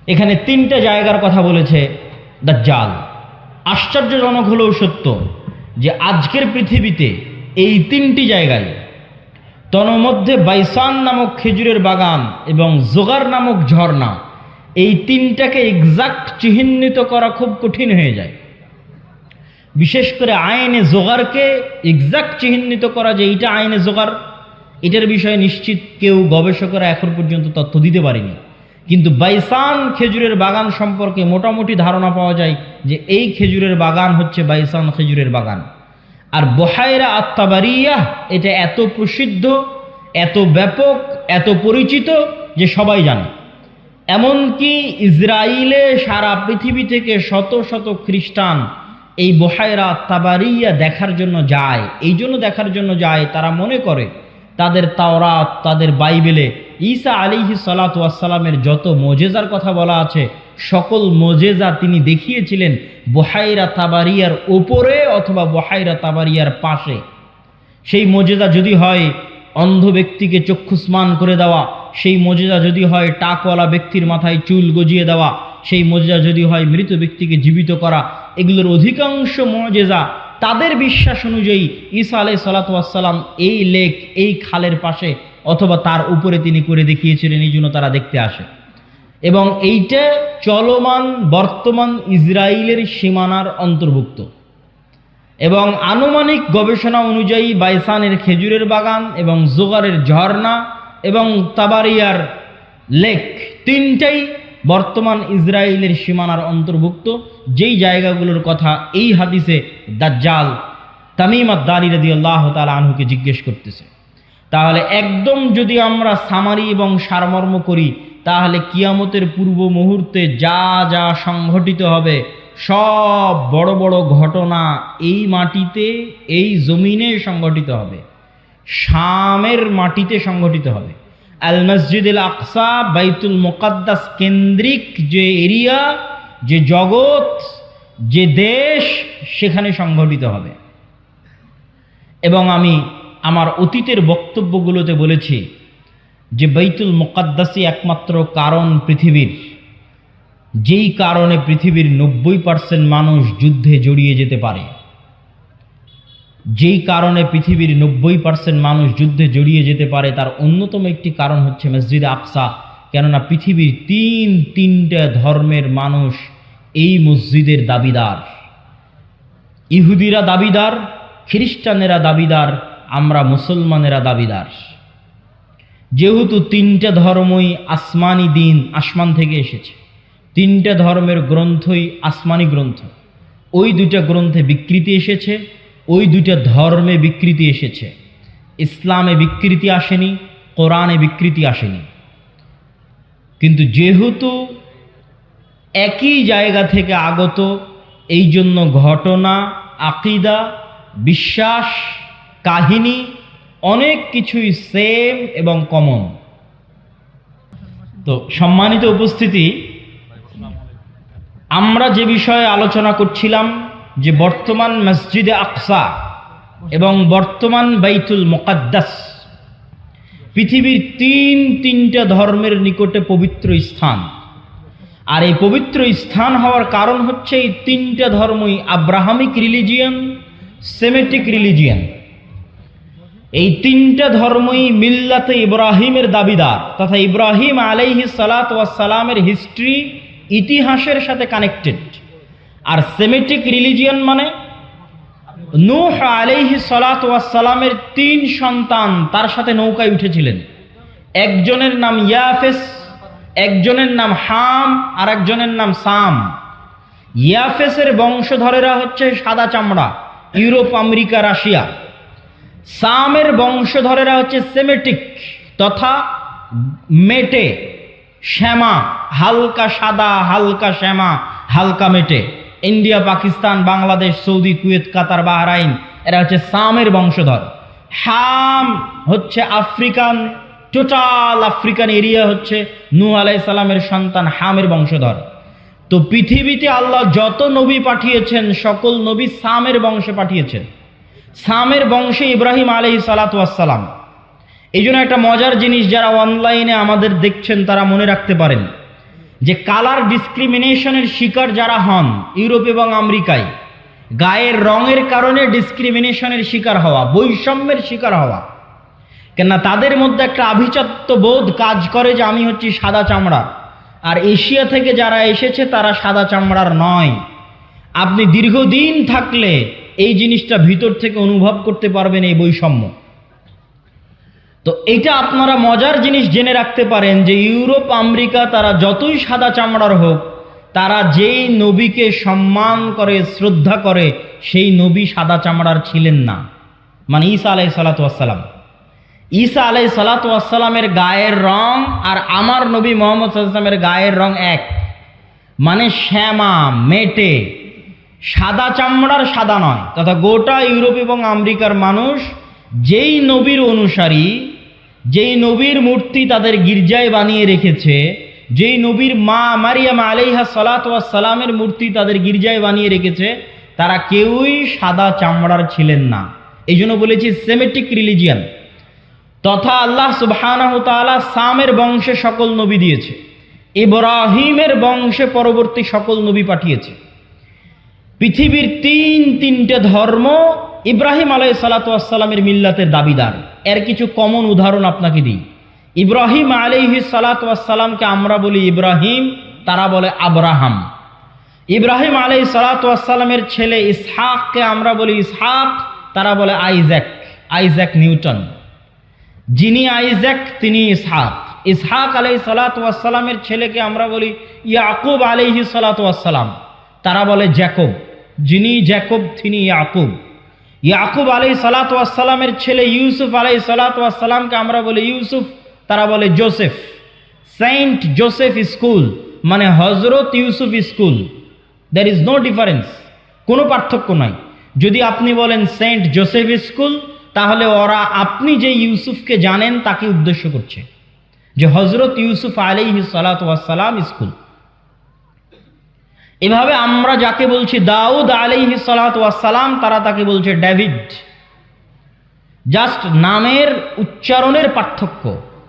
এখানে তিনটা জায়গার কথা বলেছে দাজ্জাল। আশ্চর্যজনক হলেও সত্য যে আজকের পৃথিবীতে এই তিনটি জায়গায়, তন্মধ্যে বাইসান নামক খেজুরের বাগান এবং জোগার নামক ঝর্ণা, এই তিনটাকে এক্সাক্ট চিহ্নিত করা খুব কঠিন হয়ে যায়। বিশেষ করে আইনে জোগারকে এক্সাক্ট চিহ্নিত করা যে এইটা আইনে জোগার, এটার বিষয়ে নিশ্চিত কেউ গবেষকরা এখন পর্যন্ত তথ্য দিতে পারেনি। কিন্তু বাইসান খেজুরের বাগান সম্পর্কে মোটামুটি ধারণা পাওয়া যায় যে এই খেজুরের বাগান হচ্ছে বাইসান খেজুরের বাগান। আর বহায়রা আত-তাবারিয়াহ এটা এত প্রসিদ্ধ, এত ব্যাপক, এত পরিচিত যে সবাই জানে। এমনকি ইসরায়েলে সারা পৃথিবী থেকে শত শত খ্রিস্টান এই বহায়রা আত-তাবারিয়া দেখার জন্য যায়। এই জন্য দেখার জন্য যায়, তারা মনে করে তাদের তাওরাত, তাদের বাইবেলে ঈসা আলাইহিস সালাতু ওয়াস সালামের যত মুজিজার কথা বলা আছে, সকল মুজিজা তিনি দেখিয়েছিলেন বহায়রা তাবারিয়ার উপরে অথবা বহায়রা তাবারিয়ার পাশে। সেই মুজিজা যদি হয় অন্ধ ব্যক্তিকে চক্ষুস্মান করে দেওয়া, সেই মুজিজা যদি হয় টাকওয়ালা ব্যক্তির মাথায় চুল গজিয়ে দেওয়া, সেই মুজিজা যদি হয় মৃত ব্যক্তিকে জীবিত করা, এগুলোর অধিকাংশ মুজিজা তাদের বিশ্বাস অনুযায়ী ঈসা আলাইহিস সালাতু ওয়াস সালাম এই লেক, এই খালের পাশে অথবা তার উপরে তিনি করে দেখিয়েছিলেন, এই জন্য তারা দেখতে আসে। এবং এইটা চলমান বর্তমান ইসরায়েলের সীমানার অন্তর্ভুক্ত। এবং আনুমানিক গবেষণা অনুযায়ী বাইসানের খেজুরের বাগান এবং জোগারের ঝর্ণা এবং তাবারিয়ার লেক তিনটাই বর্তমান ইসরায়েলের সীমানার অন্তর্ভুক্ত, যেই জায়গাগুলোর কথা এই হাদিসে দাজ্জাল তামিম আদ-দারি রাদিয়াল্লাহু তাআলা আনহুকে জিজ্ঞেস করতেছে। তাহলে একদম যদি আমরা সামারি এবং সারমর্ম করি, তাহলে কিয়ামতের পূর্ব মুহূর্তে যা যা সংঘটিত হবে সব বড় বড় ঘটনা এই মাটিতে, এই জমিনে সংঘটিত হবে, শামের মাটিতে সংঘটিত হবে। আল মসজিদ আল আকসা, বাইতুল মুকাদ্দাস কেন্দ্রিক যে এরিয়া, যে জগৎ, যে দেশ, সেখানে সংঘটিত হবে। এবং আমি আমার অতীতের বক্তব্যগুলোতে বলেছি যে বাইতুল মুকাদ্দাসই একমাত্র কারণ পৃথিবীর, যেই কারণে পৃথিবীর 90% মানুষ যুদ্ধে জড়িয়ে যেতে পারে। যেই কারণে পৃথিবীর 90% মানুষ যুদ্ধে জড়িয়ে যেতে পারে তার অন্যতম একটি কারণ হচ্ছে মসজিদ আকসা। কেননা পৃথিবীর তিনটা ধর্মের মানুষ এই মসজিদের দাবিদার। ইহুদিরা দাবিদার, খ্রিস্টানেরা দাবিদার, আমরা মুসলমানেরা দাবিদার। যেহেতু তিনটা ধর্মই আসমানি দিন, আসমান থেকে এসেছে, তিনটা ধর্মের গ্রন্থই আসমানি গ্রন্থ, ওই দুইটা গ্রন্থে বিকৃতি এসেছে, ওই দুইটা ধর্মে বিকৃতি এসেছে। ইসলামে বিকৃতি আসেনি, কোরআনে বিকৃতি আসেনি। কিন্তু যেহেতু একই জায়গা থেকে আগত, এই জন্য ঘটনা, আকিদা, বিশ্বাস, কাহিনী অনেক কিছুই সেম এবং কমন। তো সম্মানিত উপস্থিতি, আমরা যে বিষয়ে আলোচনা করছিলাম যে বর্তমান মসজিদে আকসা এবং বর্তমান বাইতুল মুকাদ্দাস পৃথিবীর তিনটা ধর্মের নিকটে পবিত্র স্থান। আর এই পবিত্র স্থান হওয়ার কারণ হচ্ছে এই তিনটা ধর্মই আব্রাহামিক রিলিজিয়ান, সেমেটিক রিলিজিয়ান। এই তিনটা ধর্মই মিল্লাতে ইব্রাহিমের দাবিদার, তথা ইব্রাহিম আলাইহিস সালাতু ওয়াস সালামের হিস্ট্রি, ইতিহাসের সাথে কানেক্টেড। আর সেমেটিক রিলিজিয়ান মানে নূহ আলাইহিস সালাতু ওয়াস সালামের 3 সন্তান তার সাথে নৌকায় উঠেছিলেন। একজনের নাম ইয়াফেস, একজনের নাম হাম, আর একজনের নাম সাম। ইয়াফেসের বংশধরেরা হচ্ছে সাদা চামড়া, ইউরোপ, আমেরিকা, রাশিয়া। সামের বংশধরেরা হচ্ছে সেমেটিক তথা মেটে, শ্যামা, হালকা সাদা, হালকা শ্যামা, হালকা মেটে। India, Pakistan, Bangladesh, Saudi, Kuwait, Qatar, Bahrain, এরা হচ্ছে সামের বংশধর। হাম হচ্ছে আফ্রিকান, টোটাল আফ্রিকান এরিয়া হচ্ছে নূহ আলাইহিস সালামের সন্তান হামের বংশধর। তো পৃথিবীতে আল্লাহ যত নবী পাঠিয়েছেন সকল নবী সামের বংশে পাঠিয়েছেন। সামের বংশে ইব্রাহিম আলাইহিস সালাতু ওয়াস সালাম। এই জন্য একটা মজার জিনিস, যারা অনলাইনে আমাদের দেখছেন তারা মনে রাখতে পারেন, যে কালার ডিসক্রিমিনেশনের শিকার যারা হন ইউরোপ এবং আমেরিকায়, গায়ের রঙের কারণে ডিসক্রিমিনেশনের শিকার হওয়া, বৈষম্যের শিকার হওয়া, কেননা তাদের মধ্যে একটা আভিজাত্য বোধ কাজ করে যে আমি হচ্ছি সাদা চামড়ার, আর এশিয়া থেকে যারা এসেছে তারা সাদা চামড়ার নয়। আপনি দীর্ঘদিন থাকলে এই জিনিসটা ভিতর থেকে অনুভব করতে পারবেন, এই বৈষম্য। তো এটা আপনারা মজার জিনিস জেনে রাখতে পারেন যে ইউরোপ আমেরিকা তারা যতই সাদা চামড়ার হোক, তারা যেই নবীকে সম্মান করে শ্রদ্ধা করে সেই নবী সাদা চামড়ার ছিলেন না। মানে ঈসা আলাইহিস সালাতু ওয়াস সালাম, ঈসা আলাইহিস সালাতু ওয়াস সালামের গায়ের রং আর আমার নবী মুহাম্মদ সাল্লাল্লাহু আলাইহি ওয়াসাল্লামের গায়ের রং এক, মানে শ্যামা মেটে, সাদা চামড়ার সাদা নয়। তথা গোটা ইউরোপ এবং আমেরিকার মানুষ যেই নবীর অনুসারী, যেই নবীর মূর্তি তাদের গির্জায় বানিয়ে রেখেছে, যেই নবীর মা মারিয়াম আলাইহা সালাতু ওয়াস সালামের মূর্তি তাদের গির্জায় বানিয়ে রেখেছে, তারা কেউই সাদা চামড়ার ছিলেন না। এই জন্য বলেছি সেমেটিক রিলিজিয়ান। তথা আল্লাহ সুবহানাহু ওয়া তাআলা সামের বংশে সকল নবী দিয়েছে, ইব্রাহিমের বংশে পরবর্তী সকল নবী পাঠিয়েছে। পৃথিবীর তিনটে ধর্ম ইব্রাহিম আলাইহিস সালাতু ওয়াস সালামের মিল্লাতের দাবিদার। এর কিছু কমন উদাহরণ আপনাকে দিই। ইব্রাহিম আলাইহিস সালাতু ওয়াস সালামকে আমরা বলি ইব্রাহিম, তারা বলে আব্রাহাম। ইব্রাহিম আলাইহিস সালাতু ওয়াস সালামের ছেলে ইসহাককে আমরা বলি ইসহাক, তারা বলে আইজ্যাক, আইজ্যাক নিউটন। যিনি আইজ্যাক তিনি ইসহাক। ইসহাক আলাইহিস সালাতু ওয়াস সালামের ছেলেকে আমরা বলি ইয়াকুব আলাইহিস সালাতু ওয়াস সালাম, তারা বলে জ্যাকব। যিনি জ্যাকব তিনি ইয়াকুব। ইয়াকুব আলাইহিস সালাতু ওয়াস সালামের ছেলে ইউসুফ আলাইহিস সালাতু ওয়াস সালামকে আমরা বলি ইউসুফ, তারা বলে জোসেফ। সেন্ট জোসেফ স্কুল মানে হযরত Yusuf school, there is no difference, কোনো পার্থক্য নাই। যদি আপনি বলেন সেন্ট জোসেফ স্কুল, তাহলে ওরা আপনি যে ইউসুফকে জানেন তাকে উদ্দেশ্য করছে, যে হযরত ইউসুফ আলাইহিস সালাতু ওয়াস সালাম স্কুল। এভাবে আমরা যাকে বলছি দাউদ আলাইহিস সালাতু ওয়াস সালাম, তারা তাকে বলছে ডেভিড। জাস্ট নামের উচ্চারণের পার্থক্য,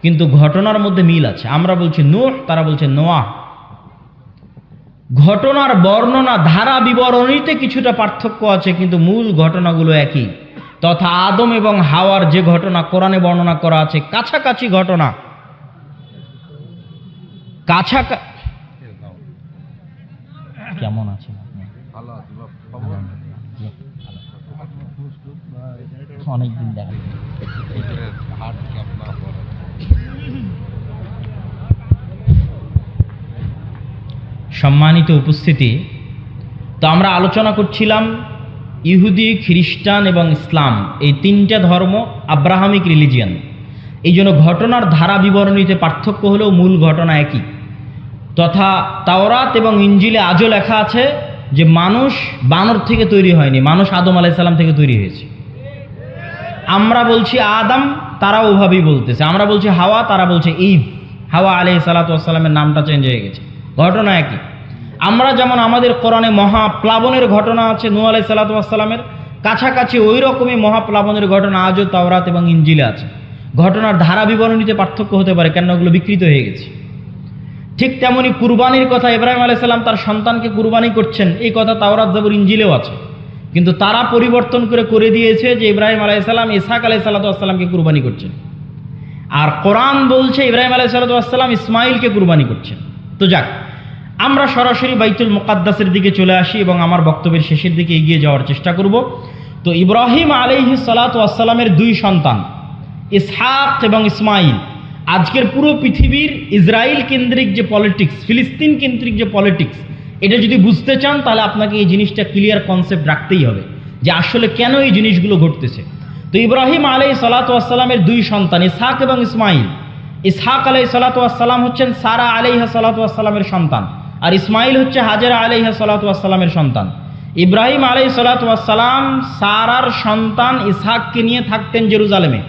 কিন্তু ঘটনার মধ্যে মিল আছে। আমরা বলছি নূহ, তারা বলছে নোয়াহ। ঘটনার বর্ণনা ধারা বিবরণীতে কিছুটা পার্থক্য আছে, কিন্তু মূল ঘটনাগুলো একই। তথা আদম এবং হাওয়ার যে ঘটনা কোরআনে বর্ণনা করা আছে, কাছাকাছি ঘটনা, কেমন আছেন আপনি? অনেকদিন দেখা। সম্মানিত উপস্থিতি, তো আমরা আলোচনা করছিলাম ইহুদি, খ্রিস্টান এবং ইসলাম, এই তিনটা ধর্ম আব্রাহামিক রিলিজিয়ান। এই জন্য ঘটনার ধারা বিবরণীতে পার্থক্য হলেও মূল ঘটনা একই। তথা তাওরাত এবং ইঞ্জিলে আজও লেখা আছে যে মানুষ বানর থেকে তৈরি হয়নি, মানুষ আদম আলাইহিস সালাম থেকে তৈরি হয়েছে। আমরা বলছি আদম, তারা ওভাবেই বলতেছে। আমরা বলছি হাওয়া, তারা বলছে ঈদ। হাওয়া আলাইহিস সালাতু ওয়াস সালামের নামটা চেঞ্জ হয়ে গেছে, ঘটনা একই। আমরা যেমন আমাদের কোরআনে মহাপ্লাবনের ঘটনা আছে নূহ আলাইহিস সালাতু ওয়াস সালামের, কাছাকাছি ওই রকমই মহাপ্লাবনের ঘটনা আজও তাওরাত এবং ইঞ্জিলে আছে। ঘটনার ধারা বিবরণীতে পার্থক্য হতে পারে, কেন ওগুলো বিকৃত হয়ে গেছে। ঠিক তেমনি কুরবানির কথা, ইব্রাহিম আলাইহিস সালাম তার সন্তানকে কুরবানি করছেন, এই কথা তাওরাত জবুর ইঞ্জিলেও আছে, কিন্তু তারা পরিবর্তন করে দিয়েছে যে ইব্রাহিম আলাইহিস সালাম ইসহাক আলাইহিস সালাতু ওয়াস সালামকে কুরবানি করছেন। আর কোরআন বলছে ইব্রাহিম আলাইহিস সালাতু ওয়াস সালাম ইসমাইলকে কুরবানি করছেন। তো যাক, আমরা সরাসরি বাইতুল মুকাদ্দাসের দিকে চলে আসি এবং আমার বক্তব্যের শেষের দিকে এগিয়ে যাওয়ার চেষ্টা করব। তো ইব্রাহিম আলাইহিস সালাতু ওয়াস সালামের দুই সন্তান ইসহাক এবং ইসমাইল, আজকের পুরো পৃথিবীর ইসরায়েল কেন্দ্রিক যে পলিটিক্স, ফিলিস্তিন কেন্দ্রিক যে পলিটিক্স, এটা যদি বুঝতে চান তাহলে আপনাকে এই জিনিসটা ক্লিয়ার কনসেপ্ট রাখতেই হবে যে আসলে কেন এই জিনিসগুলো ঘটতেছে। তো ইব্রাহিম আলাইহিস সালাতু ওয়াস সালামের দুই সন্তান ইসহাক এবং ইসমাইল। ইসহাক আলাইহিস সালাতু ওয়াস সালাম হচ্ছেন সারা আলাইহা সালাতু ওয়াস সালামের সন্তান, আর ইসমাইল হচ্ছে হাজেরা আলাইহা সালাতু ওয়াস সালামের সন্তান। ইব্রাহিম আলাইহিস সালাতু ওয়াস সালাম সারার সন্তান ইসহাককে নিয়ে থাকতেন জেরুজালেমে।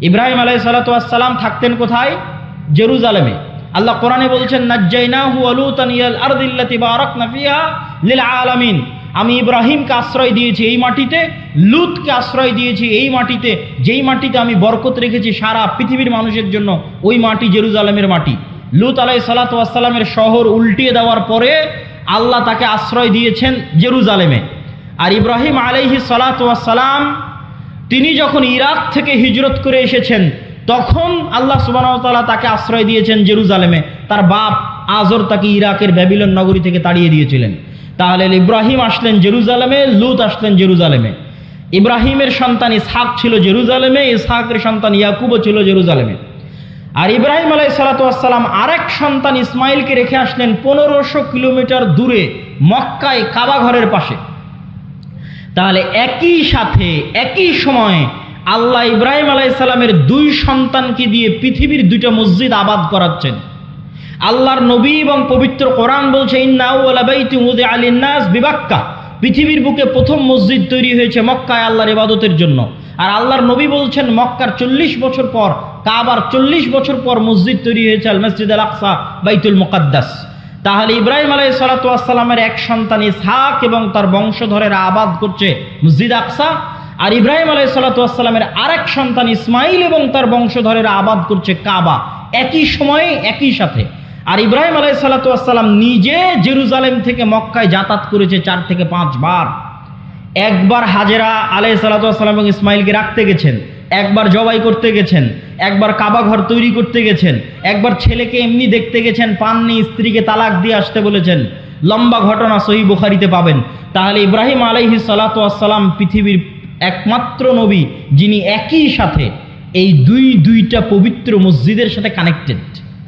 ইব্রাহিম আলাইহিস সালাতু ওয়াস সালাম থাকতেন কোথায়? জেরুজালেমে। আল্লাহ কোরআনে বলছেন নাজ্জাইনাহু ওয়া লূতান ইলাল আরদিল্লাতী বারাকনা ফিহা লিল আলামিন। আমি ইব্রাহিমকে আশ্রয় দিয়েছি এই মাটিতে, লূতকে আশ্রয় দিয়েছি এই মাটিতে, যেই মাটিতে আমি বরকত রেখেছি সারা পৃথিবীর মানুষের জন্য, ওই মাটি জেরুজালেমের মাটি। লূত আলাইহিস সালাতু ওয়াস সালামের শহর উল্টিয়ে দেওয়ার পরে আল্লাহ তাকে আশ্রয় দিয়েছেন জেরুজালেমে। আর ইব্রাহিম আলাইহিস সালাতু ওয়াস সালাম তিনি যখন ইরাক থেকে হিজরত করে এসেছেন তখন আল্লাহ সুবহানাহু ওয়া তাআলা তাকে আশ্রয় দিয়েছেন জেরুজালেমে। তার বাপ আজর তাকে ইরাকের ব্যাবিলন নগরী থেকে তাড়িয়ে দিয়েছিলেন। তাহলে ইব্রাহিম আসলেন জেরুজালেমে, লূত আসলেন জেরুজালেমে। ইব্রাহিমের সন্তান ইসহাক ছিল জেরুজালেমে, ইসহাকের সন্তান ইয়াকুবও ছিল জেরুজালেমে। আর ইব্রাহিম আলাইহিস সালাতু ওয়াস সালাম আরেক সন্তান ইসমাইলকে রেখে আসলেন 1500 কিলোমিটার দূরে মক্কায় কাবা ঘরের পাশে। তাহলে একই সাথে একই সময়ে আল্লাহ ইব্রাহিম আলাইহিস সালামের দুই সন্তানকে দিয়ে পৃথিবীর দুইটা মসজিদ আবাদ করাচ্ছেন। আল্লাহর নবী এবং পবিত্র কোরআন বলছে ইন্না আউওয়ালা বাইতি উযিআ লিন-নাস বিবাক্কা, পৃথিবীর বুকে প্রথম মসজিদ তৈরি হয়েছে মক্কায় আল্লাহর ইবাদতের জন্য। আর আল্লাহর নবী বলছেন মক্কার 40 বছর পর, কাবার 40 বছর পর মসজিদ তৈরি হয়েছে আল মসজিদ আল আকসা, বাইতুল মুকাদ্দাস। তাহলে ইব্রাহিম আলাইহিস সালাতু ওয়াস সালামের এক সন্তান ইসহাক এবং তার বংশধরেরা আবাদ করছে মসজিদ আকসা, আর ইব্রাহিম আলাইহিস সালাতু ওয়াস সালামের আরেক সন্তান ইসমাইল এবং তার বংশধরেরা আবাদ করছে কাবা, একই সময়ে একই সাথে। আর ইব্রাহিম আলাইহিস সালাতু ওয়াস সালাম নিজে জেরুজালেম থেকে মক্কায় যাতায়াত করেছে 4 থেকে 5 বার। একবার হাজেরা আলাইহিস সালাতু ওয়াস সালাম এবং ইসমাইলকে রাখতে গেছেন, একবার জবাই করতে গেছেন, একবার কাবা ঘর তৈরি করতে গেছেন, একবার ছেলেকে এমনি দেখতে গেছেন, পাননি, স্ত্রীকে তালাক দিয়ে আসতে বলেছেন। লম্বা ঘটনা সহিহ বুখারীতে পাবেন। তাহলে ইব্রাহিম আলাইহিস সালাতু ওয়াস সালাম পৃথিবীর একমাত্র নবী যিনি একই সাথে এই দুইটা পবিত্র মসজিদের সাথে কানেক্টেড,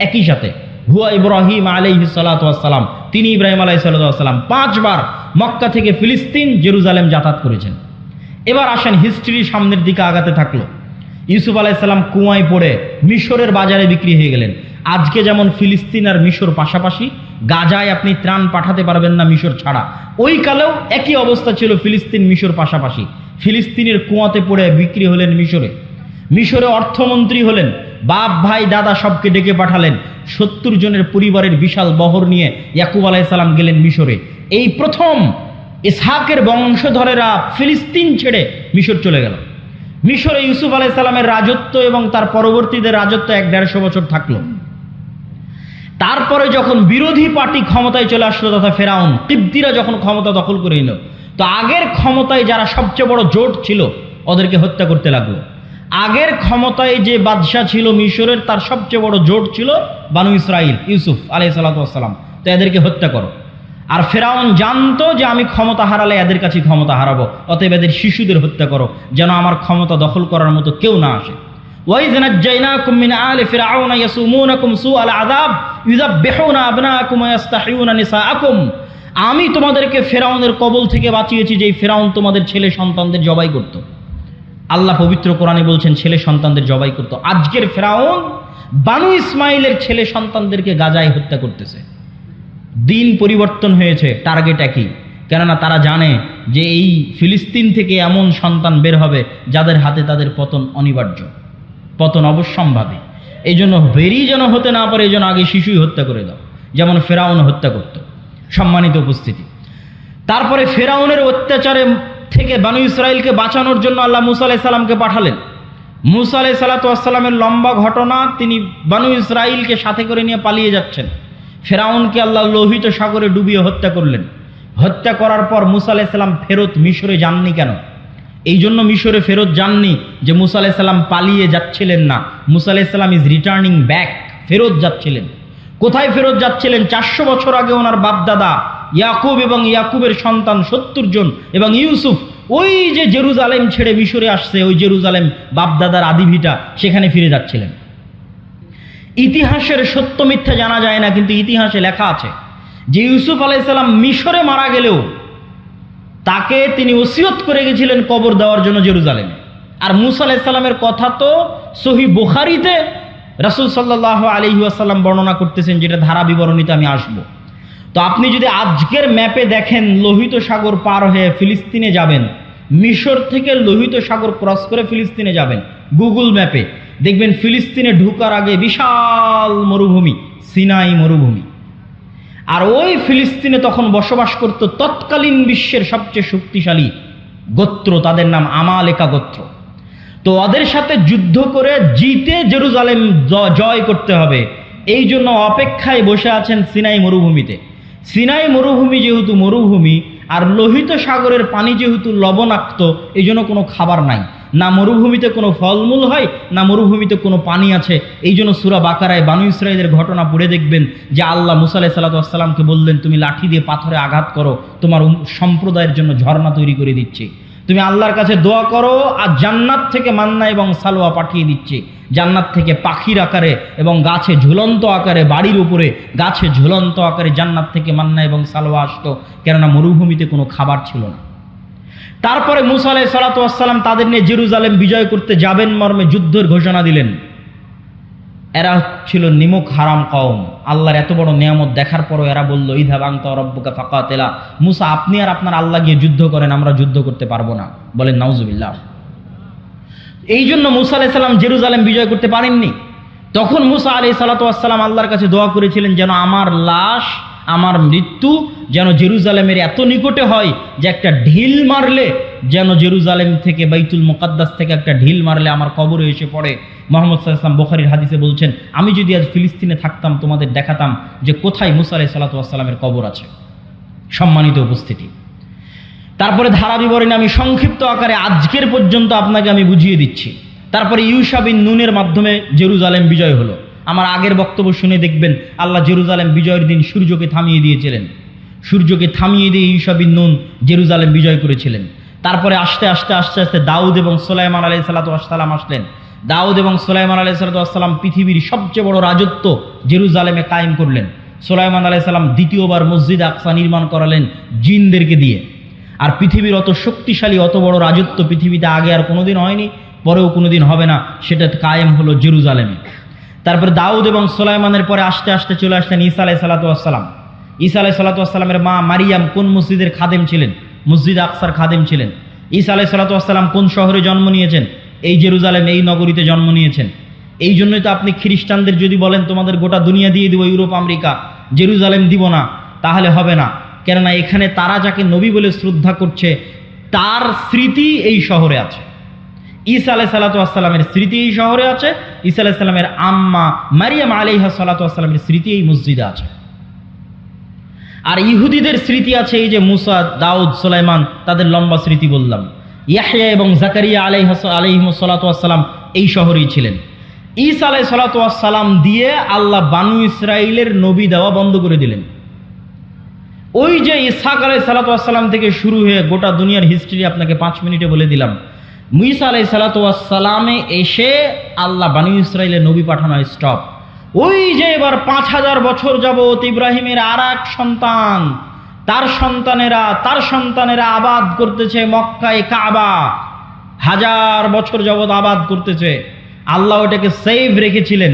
একই সাথে। হুয়া ইব্রাহিম আলাইহিস সালাতু ওয়াস সালাম, তিনি ইব্রাহিম আলাইহিস সালাতু ওয়াস সালাম 5 বার মক্কা থেকে ফিলিস্তিন জেরুজালেম যাতায়াত করেছেন। এবার আসেন হিস্ট্রি সামনের দিকে আগাতে থাকলো। ইউসুফ আলাইহিস সালাম কুয়ায় পড়ে মিশরের বাজারে বিক্রি হয়ে গেলেন। আজকে যেমন ফিলিস্তিন আর মিশর পাশাপাশি, গাজায় আপনি ত্রাণ পাঠাতে পারবেন না মিশর ছাড়া, ওই কালেও একই অবস্থা ছিল, ফিলিস্তিন মিশর পাশাপাশি। ফিলিস্তিনের কুয়াতে পড়ে বিক্রি হলেন মিশরে অর্থমন্ত্রী হলেন, বাপ ভাই দাদা সবকে ডেকে পাঠালেন। 70 জনের পরিবারের বিশাল বহর নিয়ে ইয়াকুব আলাইহিস সালাম গেলেন মিশরে। এই প্রথম ইসহাকের বংশধরেরা ফিলিস্তিন ছেড়ে মিশর চলে গেল। মিশরে ইউসুফ আলাইহিস সালামের রাজত্ব এবং তার পরবর্তীদের রাজত্ব 1-150 বছর থাকলো। তারপরে যখন বিরোধী পার্টি ক্ষমতায় চলে আসলো, তথা ফেরাউন কিবতীরা যখন ক্ষমতা দখল করে নিল, তো আগের ক্ষমতায় যারা সবচেয়ে বড় জোট ছিল ওদেরকে হত্যা করতে লাগলো। আগের ক্ষমতায় যে বাদশাহ ছিল মিশরের, তার সবচেয়ে বড় জোট ছিল বানু ইসরাইল, ইউসুফ আলাইহিস সালাতু ওয়াস সালাম, তো এদেরকে হত্যা করো। আর ফেরাউন জানতো যে আমি ক্ষমতা হারালে এদের কাছে ক্ষমতা হারাবো, অতএব এদের শিশুদের হত্যা করো যেন আমার ক্ষমতা দখল করার মতো কেউ না আসে। ওয়াইয নাজ্জাইনাকুম মিন আলি ফিরআউনা ইয়াসুমুনাকুম সুআল আযাব ইউযাব্বিহুনা আবনাআকুম ওয়া ইস্তাহইউনা নিসাআকুম, আমি তোমাদেরকে ফেরাউনের কবল থেকে বাঁচিয়েছি, যেই ফেরাউন তোমাদের ছেলে সন্তানদের জবাই করত। আল্লাহ পবিত্র কোরআনে বলছেন ছেলে সন্তানদের জবাই করত। আজকের ফেরাউন বানু ইসমাইলের ছেলে সন্তানদেরকে গাজায় হত্যা করতেছে। দিন পরিবর্তন হয়েছে, টার্গেট একই। কেননা তারা জানে যে এই ফিলিস্তিন থেকে এমন সন্তান বের হবে যাদের হাতে তাদের পতন অনিবার্য, পতন অবশ্যম্ভাবী। এই জন্য বেরি যেন হতে না পারে, এই জন্য আগে শিশুই হত্যা করে দাও, যেমন ফেরাউন হত্যা করত। সম্মানিত উপস্থিতি, তারপরে ফেরাউনের অত্যাচারে থেকে বানু ইসরাইলকে বাঁচানোর জন্য আল্লাহ মুসা আলাইহিস সালামকে পাঠালেন। মুসা আলাইহিস সালাতু ওয়াস সালামের লম্বা ঘটনা, তিনি বানু ইসরাইলকে সাথে করে নিয়ে পালিয়ে যাচ্ছেন। ফেরাউনকে আল্লাহ লোহিত সাগরে ডুবিয়ে হত্যা করলেন। হত্যা করার পর মুসা আলাইহিস সালাম ফেরত মিশরে যাননি কেন? এই জন্য মিশরে ফেরত যাননি যে মুসা আলাইহিস সালাম পালিয়ে যাচ্ছিলেন না, মুসা আলাইহিস সালাম ইজ রিটার্নিং ব্যাক, ফেরত যাচ্ছিলেন। কোথায় ফেরত যাচ্ছিলেন? 400 বছর আগে ওনার বাপদাদা ইয়াকুব এবং ইয়াকুবের সন্তান 70 জন এবং ইউসুফ ওই যে জেরুজালেম ছেড়ে মিশরে আসছে, ওই জেরুজালেম বাপদাদার আদিভিটা, সেখানে ফিরে যাচ্ছিলেন। ইতিহাসের সত্য মিথ্যা জানা যায় না, কিন্তু ইতিহাসে লেখা আছে যে ইউসুফ আলাইহিস সালাম মিশরে মারা গেলেও তাকে তিনি ওসিয়ত করে গেছিলেন কবর দেওয়ার জন্য জেরুজালেমে। আর মুসা আলাইহিস সালামের কথা তো সহিহ বুখারীতে রাসূল সাল্লাল্লাহু আলাইহি ওয়াসাল্লাম বর্ণনা করতেছেন, যেটা ধারা বিবরণীতে আমি আসব। তো আপনি যদি আজকের ম্যাপে দেখেন, লোহিত সাগর পার হয়ে ফিলিস্তিনে যাবেন, মিশর থেকে লোহিত সাগর ক্রস করে ফিলিস্তিনে যাবেন, গুগল ম্যাপে দেখবেন ফিলিস্তিনে ঢুকার আগে বিশাল মরুভূমি, সিনাই মরুভূমি। আর ওই ফিলিস্তিনে তখন বসবাস করত তৎকালীন বিশ্বের সবচেয়ে শক্তিশালী গোত্র, তাদের নাম আমালেকা গোত্র। তো ওদের সাথে যুদ্ধ করে জিতে জেরুজালেম জয় করতে হবে, এই জন্য অপেক্ষায় বসে আছেন সিনাই মরুভূমিতে। সিনাই মরুভূমি যেহেতু মরুভূমি, আর লোহিত সাগরের পানি যেহেতু লবণাক্ত, এই জন্য কোনো খাবার নাই, না মরুভূমিতে কোনো ফলমূল হয়, না মরুভূমিতে কোনো পানি আছে। এই জন্য সূরা বাকারায় বানু ইসরাঈলের ঘটনা পড়ে দেখবেন যে আল্লাহ মুসা আলাইহিস সালাতু ওয়াস সালামকে বললেন, তুমি লাঠি দিয়ে পাথরে আঘাত করো, তোমার সম্প্রদায়ের জন্য ঝর্ণা তৈরি করে দিচ্ছি। তুমি আল্লাহর কাছে দোয়া করো, আর জান্নাত থেকে মান্না এবং সালোয়া পাঠিয়ে দিচ্ছে। জান্নাত থেকে পাখির আকারে এবং গাছে ঝুলন্ত আকারে, বাড়ির উপরে গাছে ঝুলন্ত আকারে জান্নাত থেকে মান্না এবং সালোয়া আসতো, কেননা মরুভূমিতে কোনো খাবার ছিল না। তারপরে মুসা আলাইহিস সালাতু ওয়াস সালাম তাদের নিয়ে জেরুজালেম বিজয় করতে যাবেন মর্মে যুদ্ধের ঘোষণা দিলেন। এরা ছিল নিমক হারাম কওম। আল্লাহর এত বড় নিয়ামত দেখার পরও এরা বলল, ইযহাব আনতা ওয়া রাব্বুকা ফাকাতিলা, মুসা আপনি আর আপনার আল্লাহ গিয়ে যুদ্ধ করেন, আমরা যুদ্ধ করতে পারবো না। বলেন নাউজুবিল্লাহ। এই জন্য মুসা আলাইহিস সালাম জেরুজালেম বিজয় করতে পারেননি। তখন মুসা আলাইহিস সালাতু ওয়াস সালাম আল্লাহর কাছে দোয়া করেছিলেন, যেন আমার লাশ, আমার মৃত্যু যেন জেরুজালেমের এত নিকটে হয় যে একটা ঢিল মারলে যেন জেরুজালেম থেকে, বাইতুল মুকাদ্দাস থেকে একটা ঢিল মারলে আমার কবরে এসে পড়ে। মুহাম্মদ সাল্লাল্লাহু আলাইহি ওয়াসাল্লাম বুখারীর হাদিসে বলছেন, আমি যদি আজ ফিলিস্তিনে থাকতাম তোমাদের দেখাতাম যে কোথায় মুসা আলাইহিস সালাতু ওয়াস সালামের কবর আছে। সম্মানিত উপস্থিতি, তারপরে ধারা বিবরণে আমি সংক্ষিপ্ত আকারে আজকের পর্যন্ত আপনাকে আমি বুঝিয়ে দিচ্ছি। তারপরে ইউশা বিন নুনের মাধ্যমে জেরুজালেম বিজয় হলো। আমার আগের বক্তব্য শুনে দেখবেন আল্লাহ জেরুজালেম বিজয়ের দিন সূর্যকে থামিয়ে দিয়েছিলেন। সূর্যকে থামিয়ে দিয়ে ইউশা বিন নুন জেরুজালেম বিজয় করেছিলেন। তারপরে আস্তে আস্তে আস্তে আস্তে দাউদ এবং সুলাইমান আলাইহিস সালাতু ওয়াস সালাম আসলেন। দাউদ এবং সুলাইমান আলাইহিস সালাতু ওয়াস সালাম পৃথিবীর সবচেয়ে বড় রাজত্ব জেরুজালেমে কায়েম করলেন। সুলাইমান আলাইহিস সালাম দ্বিতীয়বার মসজিদ আকসা নির্মাণ করালেন জিনদেরকে দিয়ে। আর পৃথিবীর অত শক্তিশালী, অত বড় রাজত্ব পৃথিবীতে আগে আর কোনোদিন হয়নি, পরেও কোনোদিন হবে না, সেটা কায়েম হলো জেরুজালেমে। তারপরে দাউদ এবং সুলাইমানের পরে আস্তে আস্তে চলে আসলেন ঈসা আলাইহিস সালাতু ওয়াস সালাম। ঈসা আলাইহিস সালাতু ওয়াস সালামের মা মারিয়াম কোন মসজিদের খাদেম ছিলেন? মসজিদ আকসার খাদেম ছিলেন। ঈসা আলাইহিস সালাতু ওয়াস সালাম কোন শহরে জন্ম নিয়েছেন? এই জেরুজালেম, এই নগরীতে জন্ম নিয়েছেন। এই জন্যই তো আপনি খ্রিস্টানদের যদি বলেন তোমাদের গোটা দুনিয়া দিয়ে দিব, ইউরোপ আমেরিকা, জেরুজালেম দিব না, তাহলে হবে না। কেননা এখানে তারা যাকে নবী বলে শ্রদ্ধা করছে তার স্মৃতি এই শহরে আছে। ঈসা আলাইহিস সালাতু ওয়াস সালামের স্মৃতি এই শহরে আছে। ঈসা আলাইহিস সালামের আম্মা মারিয়াম আলাইহিস সালাতু ওয়াস সালামের স্মৃতি এই মসজিদে আছে। আর ইহুদিদের স্মৃতি আছে এই যে মুসা, দাউদ, সুলাইমান, তাদের লম্বা স্মৃতি বললাম। ইয়াহইয়া এবং জাকারিয়া আলাইহিস সালাতু ওয়াস সালাম এই শহরেই ছিলেন। ঈসা আলাইহিস সালাতু ওয়াস সালাম দিয়ে আল্লাহ বানু ইসরাইলের নবী দেওয়া বন্ধ করে দিলেন। ওই যে ইসহাক আলাইহিস সালাতু ওয়াস সালাম থেকে শুরু হয়ে গোটা দুনিয়ার হিস্ট্রি আপনাকে 5 মিনিটে বলে দিলাম। মুসা আলাইহিস সালাতু ওয়াস সালামে এসে আল্লাহ বানু ইসরাইলের নবী পাঠানো স্টপ। ওই যে এবার 5000 বছর যাবত ইব্রাহিমের আর এক সন্তান, তার সন্তানেরা আবাদ করতেছে মক্কায় কাবা, 1000 বছর যাবত আবাদ করতেছে। আল্লাহ ওটাকে সেভ রেখেছিলেন।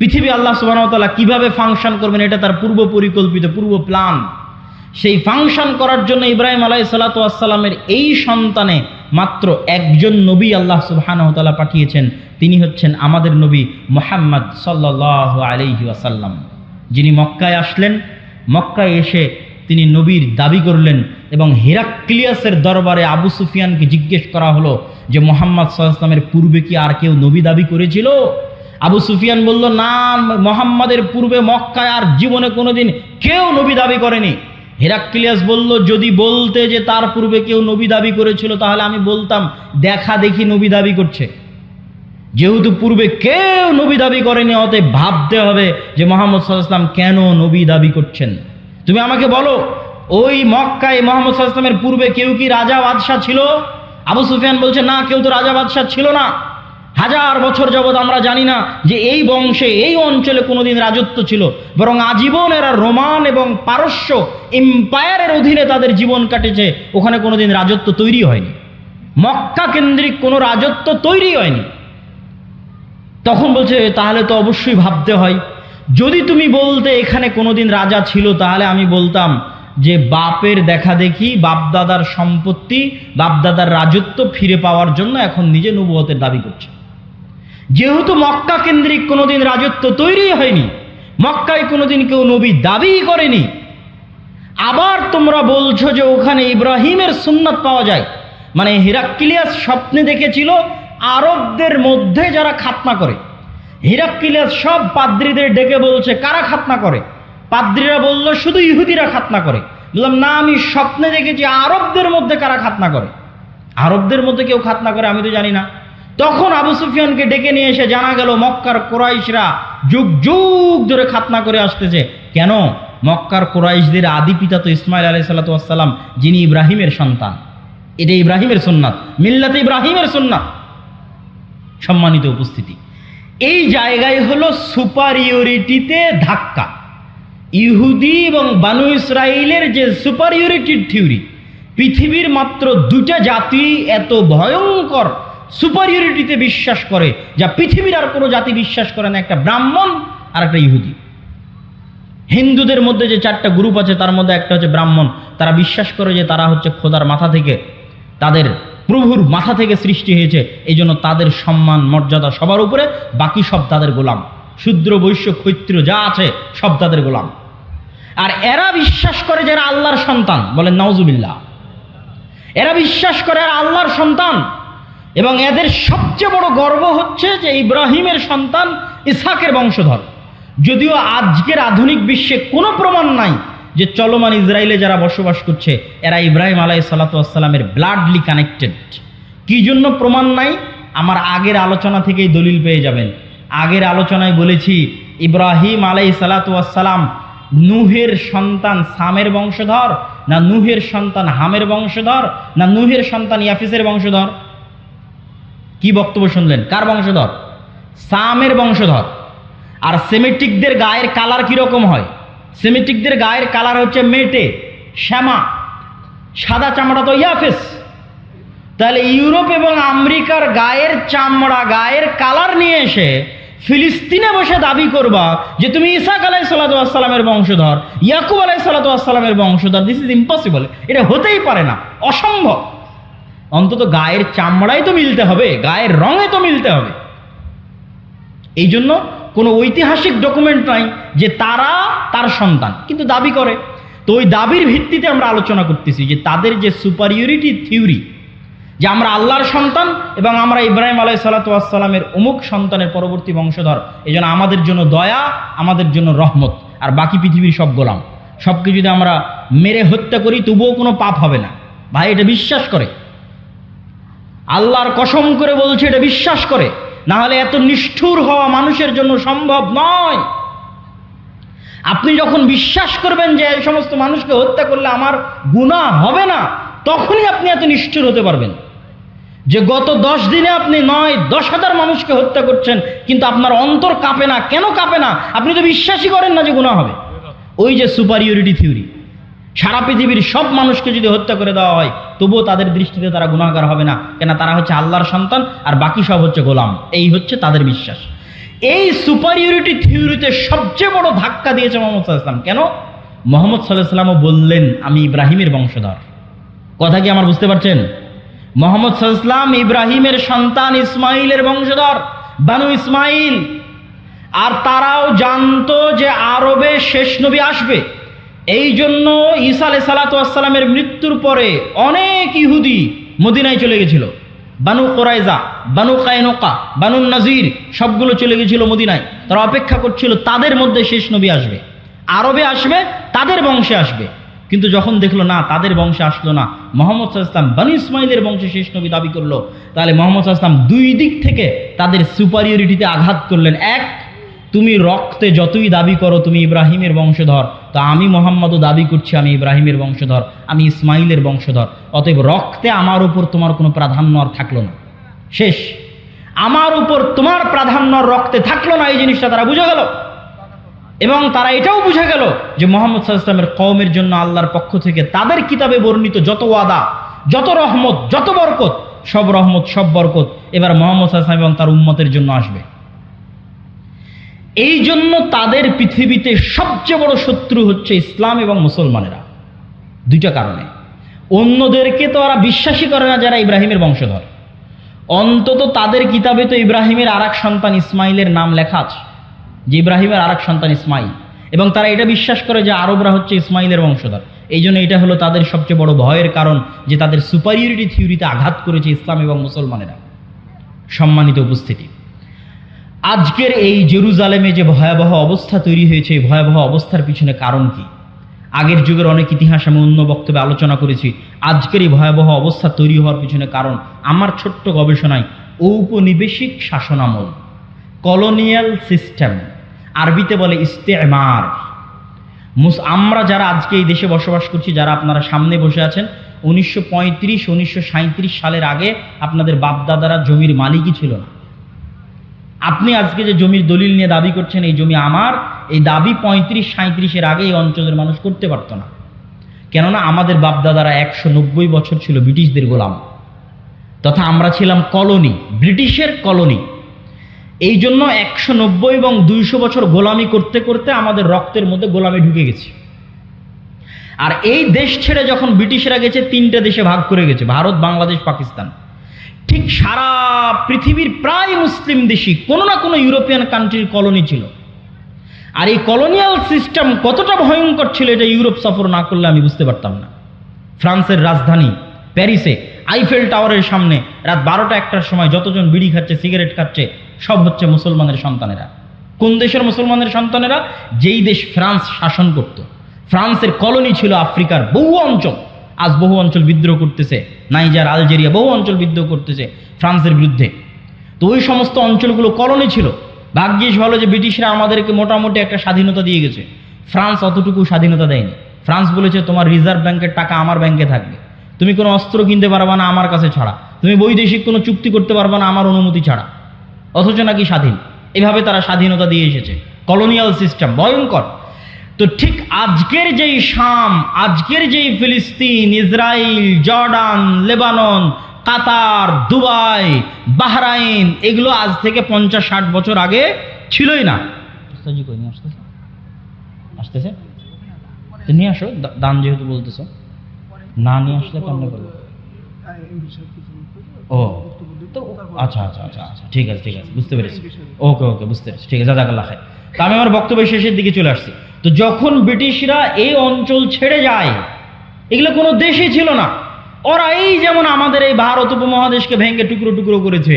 পৃথিবী আল্লাহ সুবহানাহু ওয়া তাআলা কিভাবে ফাংশন করবেন এটা তার পূর্ব পরিকল্পিত, পূর্ব প্ল্যান। সেই ফাংশন করার জন্য ইব্রাহিম আলাইহিস সালাতু ওয়াস সালামের এই সন্তানে মাত্র একজন নবী আল্লাহ সুবহানাহু ওয়া তাআলা পাঠিয়েছেন। তিনি হচ্ছেন আমাদের নবী মুহাম্মদ সাল্লাল্লাহু আলাইহি ওয়াসাল্লাম, যিনি মক্কায় আসলেন। মক্কায় এসে তিনি নবীর দাবি করলেন এবং হেরাক্লিয়াসের দরবারে আবু সুফিয়ানকে জিজ্ঞেস করা হলো যে মুহাম্মদ সাল্লাল্লাহু আলাইহি ওয়াসাল্লামের পূর্বে কি আর কেউ নবী দাবি করেছিল? আবু সুফিয়ান বলল, না, মুহাম্মাদের পূর্বে মক্কায় আর জীবনে কোনোদিন কেউ নবী দাবি করেনি। হেরাক্লিয়াস বলল, যদি বলতে যে তার পূর্বে কেউ নবী দাবি করেছিল তাহলে আমি বলতাম দেখা দেখি নবী দাবি করছে। যেহেতু পূর্বে কেউ নবী দাবি করেনি, অতএব ভাবতে হবে যে মুহাম্মদ সাল্লাল্লাহু আলাইহি ওয়াসাল্লাম কেন নবী দাবি করছেন। তুমি আমাকে বলো, ওই মক্কায় মুহাম্মদ সাল্লাল্লাহু আলাইহি ওয়াসাল্লামের পূর্বে কেউ কি রাজা বাদশাহ ছিল? আবু সুফিয়ান বলছে, না, কেউ তো রাজা বাদশাহ ছিল না। 1000 বছর যাবৎ আমরা জানি না যে এই বংশে, এই অঞ্চলে কোনোদিন রাজত্ব ছিল, বরং আজীবন এরা রোমান এবং পারস্য এম্পায়ারের অধীনে তাদের জীবন কাটেছে। ওখানে কোনোদিন রাজত্ব তৈরি হয়নি, মক্কা কেন্দ্রিক কোনো রাজত্ব তৈরি হয়নি। তখন বলছে, তাহলে তো অবশ্যই ভাবতে হয়, যদি তুমি বলতে এখানে কোনোদিন রাজা ছিল তাহলে আমি বলতাম যে বাপের দেখা দেখি, বাপদাদার সম্পত্তি, বাপদাদার রাজত্ব ফিরে পাওয়ার জন্য এখন নিজে নবুয়তের দাবি করছে। যেহেতু মক্কা কেন্দ্রিক কোনোদিন রাজত্ব তৈরি হয়নি, মক্কায় কোনোদিন কেউ নবী দাবি করেনি, আবার তোমরা বলছো যে ওখানে ইব্রাহিমের সুন্নাত পাওয়া যায়, মানে হেরাক্লিয়াস স্বপ্নে দেখেছিল আরবদের মধ্যে যারা খাতনা করে, হিরাক্কিলিয়াস সব পাদ্রীদের ডেকে বলছে কারা খাতনা করে? পাদ্রীরা বলল শুধু ইহুদিরা খাতনা করে। বললাম না, আমি স্বপ্নে দেখেছি আরবদের মধ্যে কারা খাতনা করে। আরবদের মধ্যে কেউ খাতনা করে আমি তো জানি না। তখন আবু সুফিয়ানকে ডেকে নিয়ে এসে জানা গেল মক্কার কুরাইশরা যুগ যুগ ধরে খাতনা করে আসতেছে। কেন? মক্কার কুরাইশদের আদি পিতা তো ইসমাইল আলাইহিস সালাতু ওয়াস সালাম, যিনি ইব্রাহিমের সন্তান। এটা ইব্রাহিমের সুন্নাত, মিল্লাতে ইব্রাহিমের সুন্নাত। সম্মানিত উপস্থিতি, এই জায়গায় হলো সুপারিয়রিটিতে ধাক্কা। ইহুদি এবং বানু ইসরাইলের যে সুপারিয়রিটির থিওরি, পৃথিবীর মাত্র দুটা জাতি এত ভয়ঙ্কর সুপারিয়রিটিতে বিশ্বাস করে যা পৃথিবীর আর কোনো জাতি বিশ্বাস করে না, একটা ব্রাহ্মণ আর একটা ইহুদি। হিন্দুদের মধ্যে যে চারটা গ্রুপ আছে তার মধ্যে একটা হচ্ছে ব্রাহ্মণ। তারা বিশ্বাস করে যে তারা হচ্ছে খোদার মাথা থেকে, তাদের প্রভুর মাথা থেকে সৃষ্টি হয়েছে, এই জন্য তাদের সম্মান মর্যাদা সবার উপরে, বাকি সব তাদের গোলাম। শূদ্র বৈশ্য ক্ষত্রিয় যা আছে সব তাদের গোলাম। আর এরা বিশ্বাস করে যারা আল্লাহর সন্তান, বলেন নাউজুবিল্লাহ, এরা বিশ্বাস করে আর আল্লাহর সন্তান। এবং এদের সবচেয়ে বড় গর্ব হচ্ছে যে ইব্রাহিমের সন্তান, ইসহাকের বংশধর। যদিও আজকের আধুনিক বিশ্বে কোনো প্রমাণ নাই যে চলমান ইসরায়েলে যারা বসবাস করছে এরা ইব্রাহিম আলাইহিস সালাতু ওয়াস সালামের ব্লাডলি কানেক্টেড। কি জন্য প্রমাণ নাই? আমার আগের আলোচনা থেকেই দলিল পেয়ে যাবেন। আগের আলোচনায় বলেছি ইব্রাহিম আলাইহিস সালাতু ওয়াস সালাম নূহের সন্তান সামের বংশধর, না নূহের সন্তান হামের বংশধর, না নূহের সন্তান ইয়াফিসের বংশধর? কি বক্তব্য শুনলেন? কার বংশধর? সামের বংশধর। আর সেমেটিকদের গায়ের কালার কিরকম হয়? সেমেটিকদের গায়ের কালার হচ্ছে মেটে, শ্যামা, সাদা চামড়া তো ইয়াফেস। তাহলে ইউরোপ এবং আমেরিকার গায়ের চামড়া, গায়ের কালার নিয়ে এসে ফিলিস্তিনে বসে দাবি করবা যে তুমি ইসহাক আলাইহিস সালাতু ওয়াস সালামের বংশধর, ইয়াকুব আলাইহিস সালাতু ওয়াস সালামের বংশধর। দিস ইজ ইম্পসিবল, এটা হতেই পারে না, অসম্ভব। অন্তত গায়ের চামড়াই তো মিলতে হবে, গায়ের রঙে তো মিলতে হবে। এই জন্য কোনো ঐতিহাসিক ডকুমেন্ট নাই যে তারা তার সন্তান, কিন্তু দাবি করে। তো ওই দাবির ভিত্তিতে আমরা আলোচনা করতেছি যে তাদের যে সুপারিয়রিটি থিওরি, যে আমরা আল্লাহর সন্তান এবং আমরা ইব্রাহিম আলাইহিস সালাতু ওয়াস সালামের অমুক সন্তানের পরবর্তী বংশধর, এই জন্য আমাদের জন্য দয়া, আমাদের জন্য রহমত, আর বাকি পৃথিবীর সব গোলাম। সবকে যদি আমরা মেরে হত্যা করি তবুও কোনো পাপ হবে না। ভাই, এটা বিশ্বাস করে, আল্লাহর কসম করে বলছে এটা বিশ্বাস করে, না হলে এত নিষ্ঠুর হওয়া মানুষের জন্য সম্ভব নয়। আপনি যখন বিশ্বাস করবেন যে এই সমস্ত মানুষকে হত্যা করলে আমার গুনাহ হবে না, তখনই আপনি এত নিষ্ঠুর হতে পারবেন। যে গত 10 দিনে আপনি 9-10,000 মানুষকে হত্যা করছেন, কিন্তু আপনার অন্তর কাঁপে না। কেন কাঁপে না? আপনি তো বিশ্বাসই করেন না যে গুনাহ হবে। ওই যে সুপারিয়রিটি থিওরি, সারা পৃথিবীর সব মানুষকে যদি হত্যা করে দেওয়া হয় তবুও তাদের দৃষ্টিতে তারা গুনাহগার হবে না, কেন? তারা হচ্ছে আল্লাহর সন্তান আর বাকি সব হচ্ছে গোলাম। এই হচ্ছে তাদের বিশ্বাস। এই সুপারিয়রিটি থিওরিতে সবচেয়ে বড় ধাক্কা দিয়েছে মুহাম্মদ সাল্লাল্লাহু আলাইহি ওয়াসাল্লাম। কেন? মুহাম্মদ সাল্লাল্লাহু আলাইহি ওয়াসাল্লামও বললেন আমি ইব্রাহিমের বংশধর। কথা কি আমার বুঝতে পারছেন? মুহাম্মদ সাল্লাল্লাহু আলাইহি ওয়াসাল্লাম ইব্রাহিমের সন্তান, ইসমাইলের বংশধর, বানু ইসমাইল। আর তারাও জানতো যে আরবে শেষ নবী আসবে। এই জন্য ঈসা আলাইহিস সালাতু ওয়াস সালামের মৃত্যুর পরে অনেক ইহুদি মদিনায় চলে গেছিল। বানু কুরাইজা, বানু কায়নুকা, বানু নাজির সবগুলো চলে গেছিল মদিনায়। তারা অপেক্ষা করছিল তাদের মধ্যে শেষ নবী আসবে, আরবে আসবে, তাদের বংশে আসবে। কিন্তু যখন দেখলো না তাদের বংশে আসলো না, মুহাম্মদ সাল্লাল্লাহু আলাইহি ওয়াসাল্লাম বানু ইসমাইলের বংশে শেষ নবী দাবি করলো, তাহলে মুহাম্মদ সাল্লাল্লাহু আলাইহি ওয়াসাল্লাম দুই দিক থেকে তাদের সুপারিয়রিটিতে আঘাত করলেন। এক, তুমি রক্তে যতই দাবি করো তুমি ইব্রাহিমের বংশধর, তো আমি মুহাম্মদও দাবি করছি আমি ইব্রাহিমের বংশধর, আমি ইসমাইলের বংশধর। অতএব রক্তে আমার উপর তোমার কোনো প্রাধান্য আর থাকলো না। শেষ, আমার উপর তোমার প্রাধান্য রক্তে থাকলো না। এই জিনিসটা তারা বুঝে গেল। এবং তারা এটাও বুঝে গেল যে মুহাম্মদ সাল্লাল্লাহু আলাইহি ওয়াসাল্লামের কওমের জন্য আল্লাহর পক্ষ থেকে তাদের কিতাবে বর্ণিত যত ওয়াদা, যত রহমত, যত বরকত, সব রহমত, সব বরকত এবার মুহাম্মদ সাল্লাল্লাহু আলাইহি ওয়াসাল্লাম এবং তার উম্মতের জন্য আসবে। এই জন্য তাদের পৃথিবীতে সবচেয়ে বড় শত্রু হচ্ছে ইসলাম এবং মুসলমানেরা। দুইটা কারণে। অন্যদেরকে তো ওরা বিশ্বাসই করে না যারা ইব্রাহিমের বংশধর। অন্তত তাদের কিতাবে তো ইব্রাহিমের আরেক সন্তান ইসমাইলের নাম লেখা আছে, যে ইব্রাহিমের আরেক সন্তান ইসমাইল। এবং তারা এটা বিশ্বাস করে যে আরবরা হচ্ছে ইসমাইলের বংশধর। এই জন্য এটা হলো তাদের সবচেয়ে বড় ভয়ের কারণ, যে তাদের সুপারিয়রিটি থিওরিতে আঘাত করেছে ইসলাম এবং মুসলমানেরা। সম্মানিত উপস্থিতি, আজকের এই জেরুজালেমে যে ভয়াবহ অবস্থা তৈরি হয়েছে, এই ভয়াবহ অবস্থার পিছনে কারণ কি? আগের যুগের অনেক ইতিহাস আমি অন্য বক্তব্যে আলোচনা করেছি। আজকের এই ভয়াবহ অবস্থা তৈরি হওয়ার পিছনে কারণ আমার ছোট্ট গবেষণায় ঔপনিবেশিক শাসনামল, কলোনিয়াল সিস্টেম, আরবিতে বলে ইস্তেমার। আমরা যারা আজকে এই দেশে বসবাস করছি, যারা আপনারা সামনে বসে আছেন, 1935-1937 সালের আগে আপনাদের বাপদাদারা জমির মালিকই ছিল না। আপনি আজকে যে জমির দলিল নিয়ে দাবি করছেন এই জমি আমার, এই দাবি 35-37-এর আগে এই অঞ্চলের মানুষ করতে পারত না। কেননা আমাদের বাপদাদারা 190 বছর ছিল ব্রিটিশদের গোলাম, তথা আমরা ছিলাম কলোনি, ব্রিটিশের কলোনি। এই জন্য 190 এবং 200 বছর গোলামি করতে করতে আমাদের রক্তের মধ্যে গোলামি ঢুকে গেছে। আর এই দেশ ছেড়ে যখন ব্রিটিশরা গেছে, 3টে দেশে ভাগ করে গেছে, ভারত, বাংলাদেশ, পাকিস্তান। ঠিক সারা পৃথিবীর প্রায় মুসলিম দেশই কোনো না কোনো ইউরোপিয়ান কান্ট্রির কলোনি ছিল। আর এই কলোনিয়াল সিস্টেম কতটা ভয়ঙ্কর ছিল, এটা ইউরোপ সফর না করলে আমি বুঝতে পারতাম না। ফ্রান্সের রাজধানী প্যারিসে আইফেল টাওয়ারের সামনে রাত 12টা-1টার সময় যতজন বিড়ি খাচ্ছে, সিগারেট খাচ্ছে, সব হচ্ছে মুসলমানের সন্তানেরা। কোন দেশের মুসলমানের সন্তানেরা? যেই দেশ ফ্রান্স শাসন করত। ফ্রান্সের কলোনি ছিল আফ্রিকার বহু অঞ্চল। আজ বহু অঞ্চল বিদ্রোহ করতেছে, নাইজার, আলজেরিয়া, বহু অঞ্চল বিদ্রোহ করতেছে ফ্রান্সের বিরুদ্ধে। তো ওই সমস্ত অঞ্চলগুলো কলোনি ছিল। ভাগ্যিস ভালো যে ব্রিটিশরা আমাদেরকে মোটামুটি একটা স্বাধীনতা দিয়ে গেছে। ফ্রান্স অতটুকু স্বাধীনতা দেয়নি। ফ্রান্স বলেছে তোমার রিজার্ভ ব্যাংকের টাকা আমার ব্যাংকে থাকবে, তুমি কোনো অস্ত্র কিনতে পারবা না আমার কাছে ছাড়া, তুমি বৈদেশিক কোনো চুক্তি করতে পারবা না আমার অনুমতি ছাড়া। অথচ নাকি স্বাধীন। এভাবে তারা স্বাধীনতা দিয়ে এসেছে। কলোনিয়াল সিস্টেম ভয়ঙ্কর। তো ঠিক আজকের যেই শাম, আজকের যেই ফিলিস্তিন, ইসরায়েল, জর্ডান, লেবানন, কাতার, দুবাই, বাহরাইন, এগুলো আজ থেকে 50-60 বছর আগে ছিলই না। আসতেছে তো নিয়ে আসো, দান যেহেতু বলতেছো, না নিয়ে আসলে কেমন করবো? ও তো আচ্ছা আচ্ছা আচ্ছা আচ্ছা, ঠিক আছে ঠিক আছে, বুঝতে পেরেছি। ওকে ওকে, বুঝতে পেরেছি, ঠিক আছে, জাযাকাল্লাহ খাইর। তা আমি আমার বক্তব্যের শেষের দিকে চলে আসছি। তো যখন ব্রিটিশরা এই অঞ্চল ছেড়ে যায়, এগুলো কোনো দেশই ছিল না। ওরা এই যেমন আমাদের এই ভারত উপমহাদেশকে ভেঙে টুকরো টুকরো করেছে,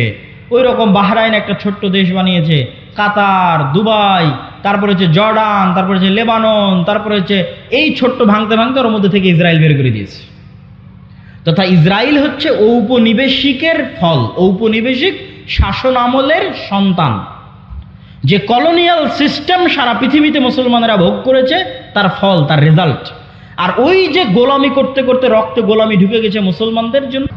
ওই রকম বাহরাইন একটা ছোট্ট দেশ বানিয়েছে, কাতার, দুবাই, তারপরে হচ্ছে জর্ডান, তারপরে হচ্ছে লেবানন, তারপরে হচ্ছে এই ছোট্ট ভাঙতে ভাঙতে ওর মধ্যে থেকে ইসরায়েল বের করে দিয়েছে। তথা ইসরায়েল হচ্ছে ঔপনিবেশিকের ফল, ঔপনিবেশিক শাসন আমলের সন্তান। যে কলোনিয়াল সিস্টেম সারা পৃথিবীতে মুসলমানেরা ভোগ করেছে, তার ফল, তার রেজাল্ট। আর ওই যে গোলামি করতে করতে রক্তে গোলামি ঢুকে গেছে মুসলমানদের জন্য,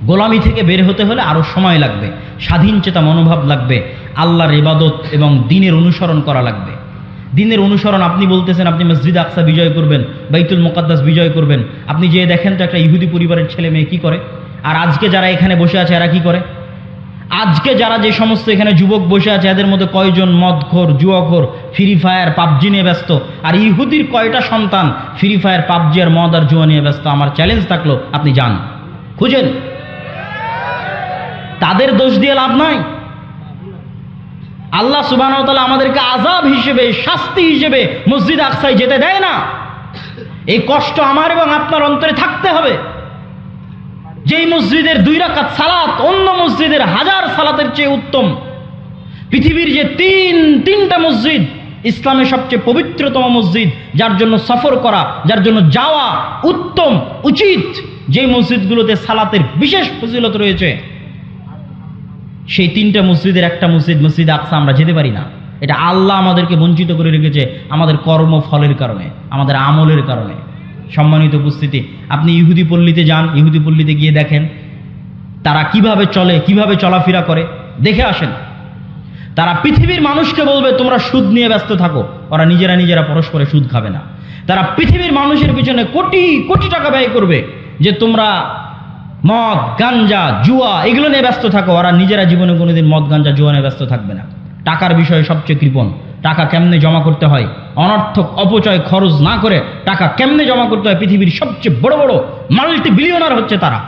গোলামি থেকে বের হতে হলে আরো সময় লাগবে, স্বাধীন চেতা মনোভাব লাগবে, আল্লাহর ইবাদত এবং দ্বীনের অনুসরণ করা লাগবে। দ্বীনের অনুসরণ, আপনি বলতেছেন আপনি মসজিদ আকসা বিজয় করবেন, বাইতুল মুকাদ্দাস বিজয় করবেন, আপনি যে দেখেন তো একটা ইহুদি পরিবারের ছেলে মেয়ে কি করে, আর আজকে যারা এখানে বসে আছে এরা কি করে? আজকে যারা যে সমস্ত এখানে যুবক বসে আছে, এদের মধ্যে কয়জন মদখোর, জুয়াখোর, ফ্রি ফায়ার, পাবজি নিয়ে ব্যস্ত? আর ইহুদির কয়টা সন্তান ফ্রি ফায়ার, পাবজি আর মদ আর জুয়া নিয়ে ব্যস্ত? আমার চ্যালেঞ্জ থাকলো আপনি যান, খুঁজেন। তাদের দোষ দিয়ে লাভ নাই। আল্লাহ সুবহানাহু ওয়া তাআলা আমাদেরকে আযাব হিসেবে, শাস্তি হিসেবে মসজিদ আকসায় যেতে দেয় না। এই কষ্ট আমার এবং আপনার অন্তরে থাকতে হবে। যেই মসজিদের 2 রাকাত সালাত অন্য মসজিদের 1000 সালাতের চেয়ে উত্তম, পৃথিবীর যে তিনটা মসজিদ, ইসলামের সবচেয়ে পবিত্রতম মসজিদ, যার জন্য সফর করা, যার জন্য যাওয়া উত্তম, উচিত, যেই মসজিদগুলোতে সালাতের বিশেষ ফজিলত রয়েছে, সেই 3টা মসজিদের একটা মসজিদ, মসজিদ আকসা, আমরা যেতে পারি না। এটা আল্লাহ আমাদেরকে বঞ্চিত করে রেখেছে আমাদের কর্মফলের কারণে, আমাদের আমলের কারণে। সম্মানিত উপস্থিতি, আপনি ইহুদি পল্লীতে যান, ইহুদি পল্লীতে গিয়ে দেখেন তারা কিভাবে চলে, কিভাবে চলাফেরা করে, দেখে আসেন। তারা পৃথিবীর মানুষকে বলবে তোমরা সুদ নিয়ে ব্যস্ত থাকো, ওরা নিজেরা পরস্পরে সুদ খাবে না। তারা পৃথিবীর মানুষের পিছনে কোটি কোটি টাকা ব্যয় করবে যে তোমরা মদ, গাঞ্জা, জুয়া এগুলো নিয়ে ব্যস্ত থাকো, ওরা নিজেরা জীবনে কোনোদিন মদ, গাঞ্জা, জুয়া নিয়ে ব্যস্ত থাকবে না। টাকার বিষয়ে সবচেয়ে কৃপণ, টাকা কেমনে জমা করতে হয়, অনর্থক অপচয় খরচ না করে টাকা কেমনে জমা করতে হয়। পৃথিবীর সবচেয়ে বড় বড় মাল্টি বিলিয়নার হচ্ছে তারা।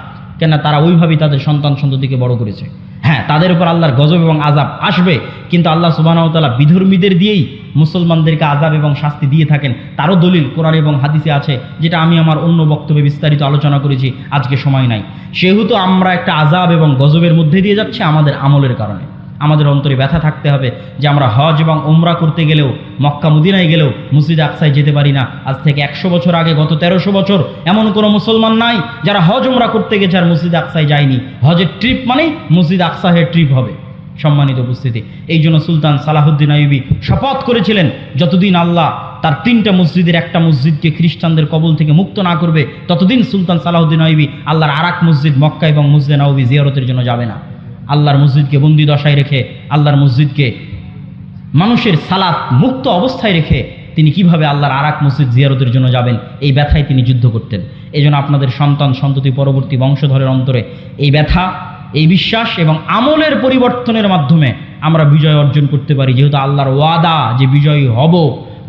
কেন? তারা ওইভাবেই তাদের সন্তান সন্ততিকে বড় করেছে। হ্যাঁ, তাদের উপর আল্লাহর গজব এবং আযাব আসবে, কিন্তু আল্লাহ সুবহানাহু ওয়া তাআলা বিধর্মীদের দিয়েই মুসলমানদেরকে আযাব এবং শাস্তি দিয়ে থাকেন। তারও দলিল কোরআন এবং হাদিসে আছে, যেটা আমি আমার অন্য বক্তব্যে বিস্তারিত আলোচনা করেছি, আজকে সময় নাই। সেহেতু আমরা একটা আযাব এবং গজবের মধ্যে দিয়ে যাচ্ছি আমাদের আমলের কারণে। আমাদের অন্তরে ব্যথা থাকতে হবে যে আমরা হজ এবং উমরা করতে গেলেও, মক্কা মদিনায় গেলেও মসজিদ আকসায় যেতে পারি না। আজ থেকে 100 বছর আগে, গত 1300 বছর এমন কোনো মুসলমান নাই যারা হজ উমরা করতে গেছে আর মসজিদ আকসায় যায়নি। হজের ট্রিপ মানেই মসজিদ আকসাহের ট্রিপ হবে। সম্মানিত উপস্থিতি, এই জন্য সুলতান সালাহুদ্দিন আইয়ুবী শপথ করেছিলেন, যতদিন আল্লাহ তার 3টা মসজিদের একটা মসজিদকে খ্রিস্টানদের কবল থেকে মুক্ত না করবে, ততদিন সুলতান সালাহুদ্দিন আইয়ুবী আল্লাহর আরেক মসজিদ মক্কা এবং মসজিদে নববী জিয়ারতের জন্য যাবে না। আল্লাহর মসজিদকে বন্দি দশায় রেখে, আল্লাহর মসজিদকে মানুষের সালাত মুক্ত অবস্থায় রেখে তিনি কিভাবে আল্লাহর আরেক মসজিদ জিয়ারতের জন্য যাবেন, এই ব্যথায় তিনি যুদ্ধ করতেন। এই জন্য আপনাদের সন্তান সন্ততি পরবর্তী বংশধরের অন্তরে এই ব্যথা, এই বিশ্বাস এবং আমলের পরিবর্তনের মাধ্যমে আমরা বিজয় অর্জন করতে পারি। যেহেতু আল্লাহর ওয়াদা যে বিজয়ী হব,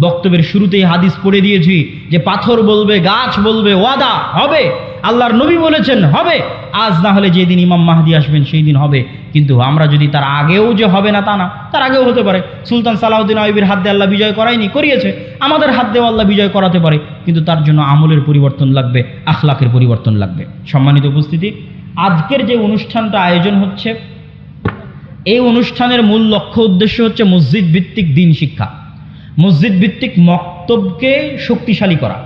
বক্তব্যের শুরুতেই হাদিস পড়ে দিয়েছি যে পাথর বলবে, গাছ বলবে, ওয়াদা হবে। আল্লাহর নবী বলেছেন হবে, আজ না হলে যেদিন ইমাম মাহদি আসবেন সেই দিন হবে। কিন্তু আমরা যদি তার আগেও যে হবে না তা না, তার আগেও হতে পারে। সুলতান সালাহুদ্দিন আইয়ুবীর হাত দিয়ে আল্লাহ বিজয় করায়নি, করিয়েছে। আমাদের হাত দিয়েও আল্লাহ বিজয় করাতে পারে, কিন্তু তার জন্য আমলের পরিবর্তন লাগবে, আখলাকের পরিবর্তন লাগবে। সম্মানিত উপস্থিতি, আজকের যে অনুষ্ঠানটা আয়োজন হচ্ছে, এই অনুষ্ঠানের মূল লক্ষ্য উদ্দেশ্য হচ্ছে মসজিদ ভিত্তিক দ্বীন শিক্ষা, মসজিদ ভিত্তিক মক্তবকে শক্তিশালী করা।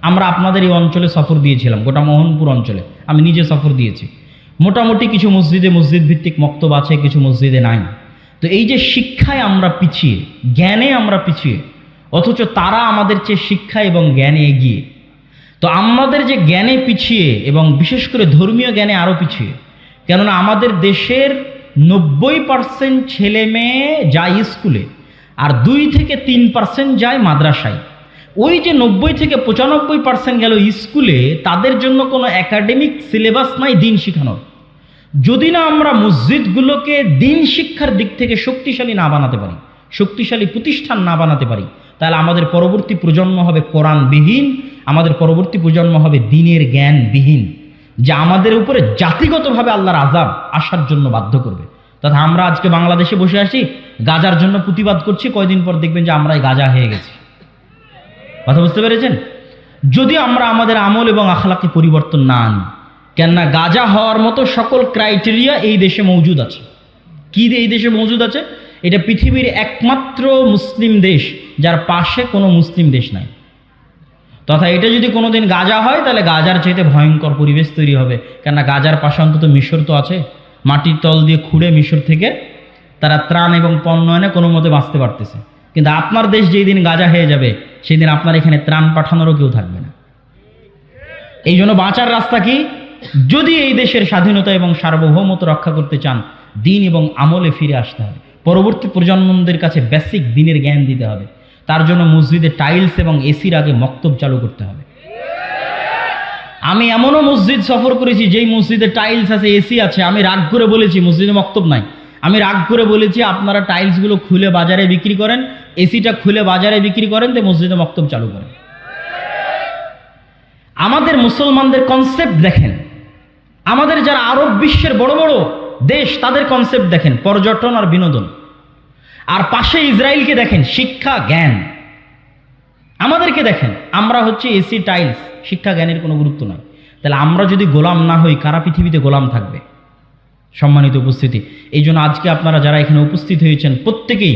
আমরা আপনাদের এই অঞ্চলে সফর দিয়েছিলাম, গোটা মোহনপুর অঞ্চলে আমি নিজে সফর দিয়েছি। মোটামুটি কিছু মসজিদে মসজিদ ভিত্তিক মক্তব আছে, কিছু মসজিদে নাই। তো এই যে শিক্ষায় আমরা পিছিয়ে, জ্ঞানে আমরা পিছিয়ে, অথচ তারা আমাদের চেয়ে শিক্ষা এবং জ্ঞানে এগিয়ে। তো আমাদের যে জ্ঞানে পিছিয়ে এবং বিশেষ করে ধর্মীয় জ্ঞানে আরও পিছিয়ে, কেননা আমাদের দেশের 90% ছেলে মেয়ে যায় স্কুলে আর 2 থেকে 3% যায় মাদ্রাসায়। ওই যে 90 থেকে 95% গেল স্কুলে, তাদের জন্য কোনো একাডেমিক সিলেবাস নাই দ্বীন শেখানোর। যদি না আমরা মসজিদগুলোকে দ্বীন শিক্ষার দিক থেকে শক্তিশালী না বানাতে পারি, শক্তিশালী প্রতিষ্ঠান না বানাতে পারি, তাহলে আমাদের পরবর্তী প্রজন্ম হবে কোরআনবিহীন, আমাদের পরবর্তী প্রজন্ম হবে দ্বীনের জ্ঞানবিহীন, যা আমাদের উপরে জাতিগতভাবে আল্লাহর আযাব আসার জন্য বাধ্য করবে। তথা আমরা আজকে বাংলাদেশে বসে আছি, গাজার জন্য প্রতিবাদ করছি, কয়দিন পর দেখবেন যে আমরাই গাজা হয়ে গেছি। কথা বুঝতে পেরেছেন? যদি আমরা আমাদের আমল এবং আখলাকে পরিবর্তন না আনি, কেননা গাজা হওয়ার মতো সকল ক্রাইটেরিয়া এই দেশে মজুদ আছে। কি এই দেশে মজুদ আছে? এটা পৃথিবীর একমাত্র মুসলিম দেশ যার পাশে কোনো মুসলিম দেশ নাই। তথা এটা যদি কোনোদিন গাজা হয়, তাহলে গাজার চাইতে ভয়ঙ্কর পরিবেশ তৈরি হবে। কেননা গাজার পাশে অন্তত মিশর তো আছে, মাটির তল দিয়ে খুঁড়ে মিশর থেকে তারা ত্রাণ এবং পণ্য এনে কোনো মতে বাঁচতে পারতেছে। কিন্তু আপনার দেশ যেই দিন গাজা হয়ে যাবে, সেই দিন আপনার এখানে ত্রাণ পাঠানোরও কেউ থাকবে না। এই জন্য বাঁচার রাস্তা কি? যদি এই দেশের স্বাধীনতা এবং সার্বভৌমত্ব রক্ষা করতে চান, দ্বীন এবং আমলে ফিরে আসতে হবে। পরবর্তী প্রজন্মদের কাছে বেসিক দ্বীনের জ্ঞান দিতে হবে। তার জন্য মসজিদে টাইলস এবং এসির আগে মক্তব চালু করতে হবে। আমি এমনও মসজিদ সফর করেছি যেই মসজিদে টাইলস আছে, এসি আছে, আমি রাগ করে বলেছি মসজিদে মক্তব নাই। আমি রাগ করে বলেছি আপনারা টাইলসগুলো খুলে বাজারে বিক্রি করেন, এসিটা খুলে বাজারে বিক্রি করেন, তো মসজিদে মক্তব চালু করেন। আমাদের মুসলমানদের কনসেপ্ট দেখেন, আমাদের যারা আরব বিশ্বের বড় বড় দেশ তাদের কনসেপ্ট দেখেন, পর্যটন আর বিনোদন। আর পাশে ইসরায়েলকে দেখেন, শিক্ষা জ্ঞান। আমাদেরকে দেখেন, আমরা হচ্ছে এসি টাইলস, শিক্ষা জ্ঞানের কোনো গুরুত্ব নয়। তাহলে আমরা যদি গোলাম না হই, কারা পৃথিবীতে গোলাম থাকবে? সম্মানিত উপস্থিতি, এই জন্য আজকে আপনারা যারা এখানে উপস্থিত হয়েছেন প্রত্যেকেই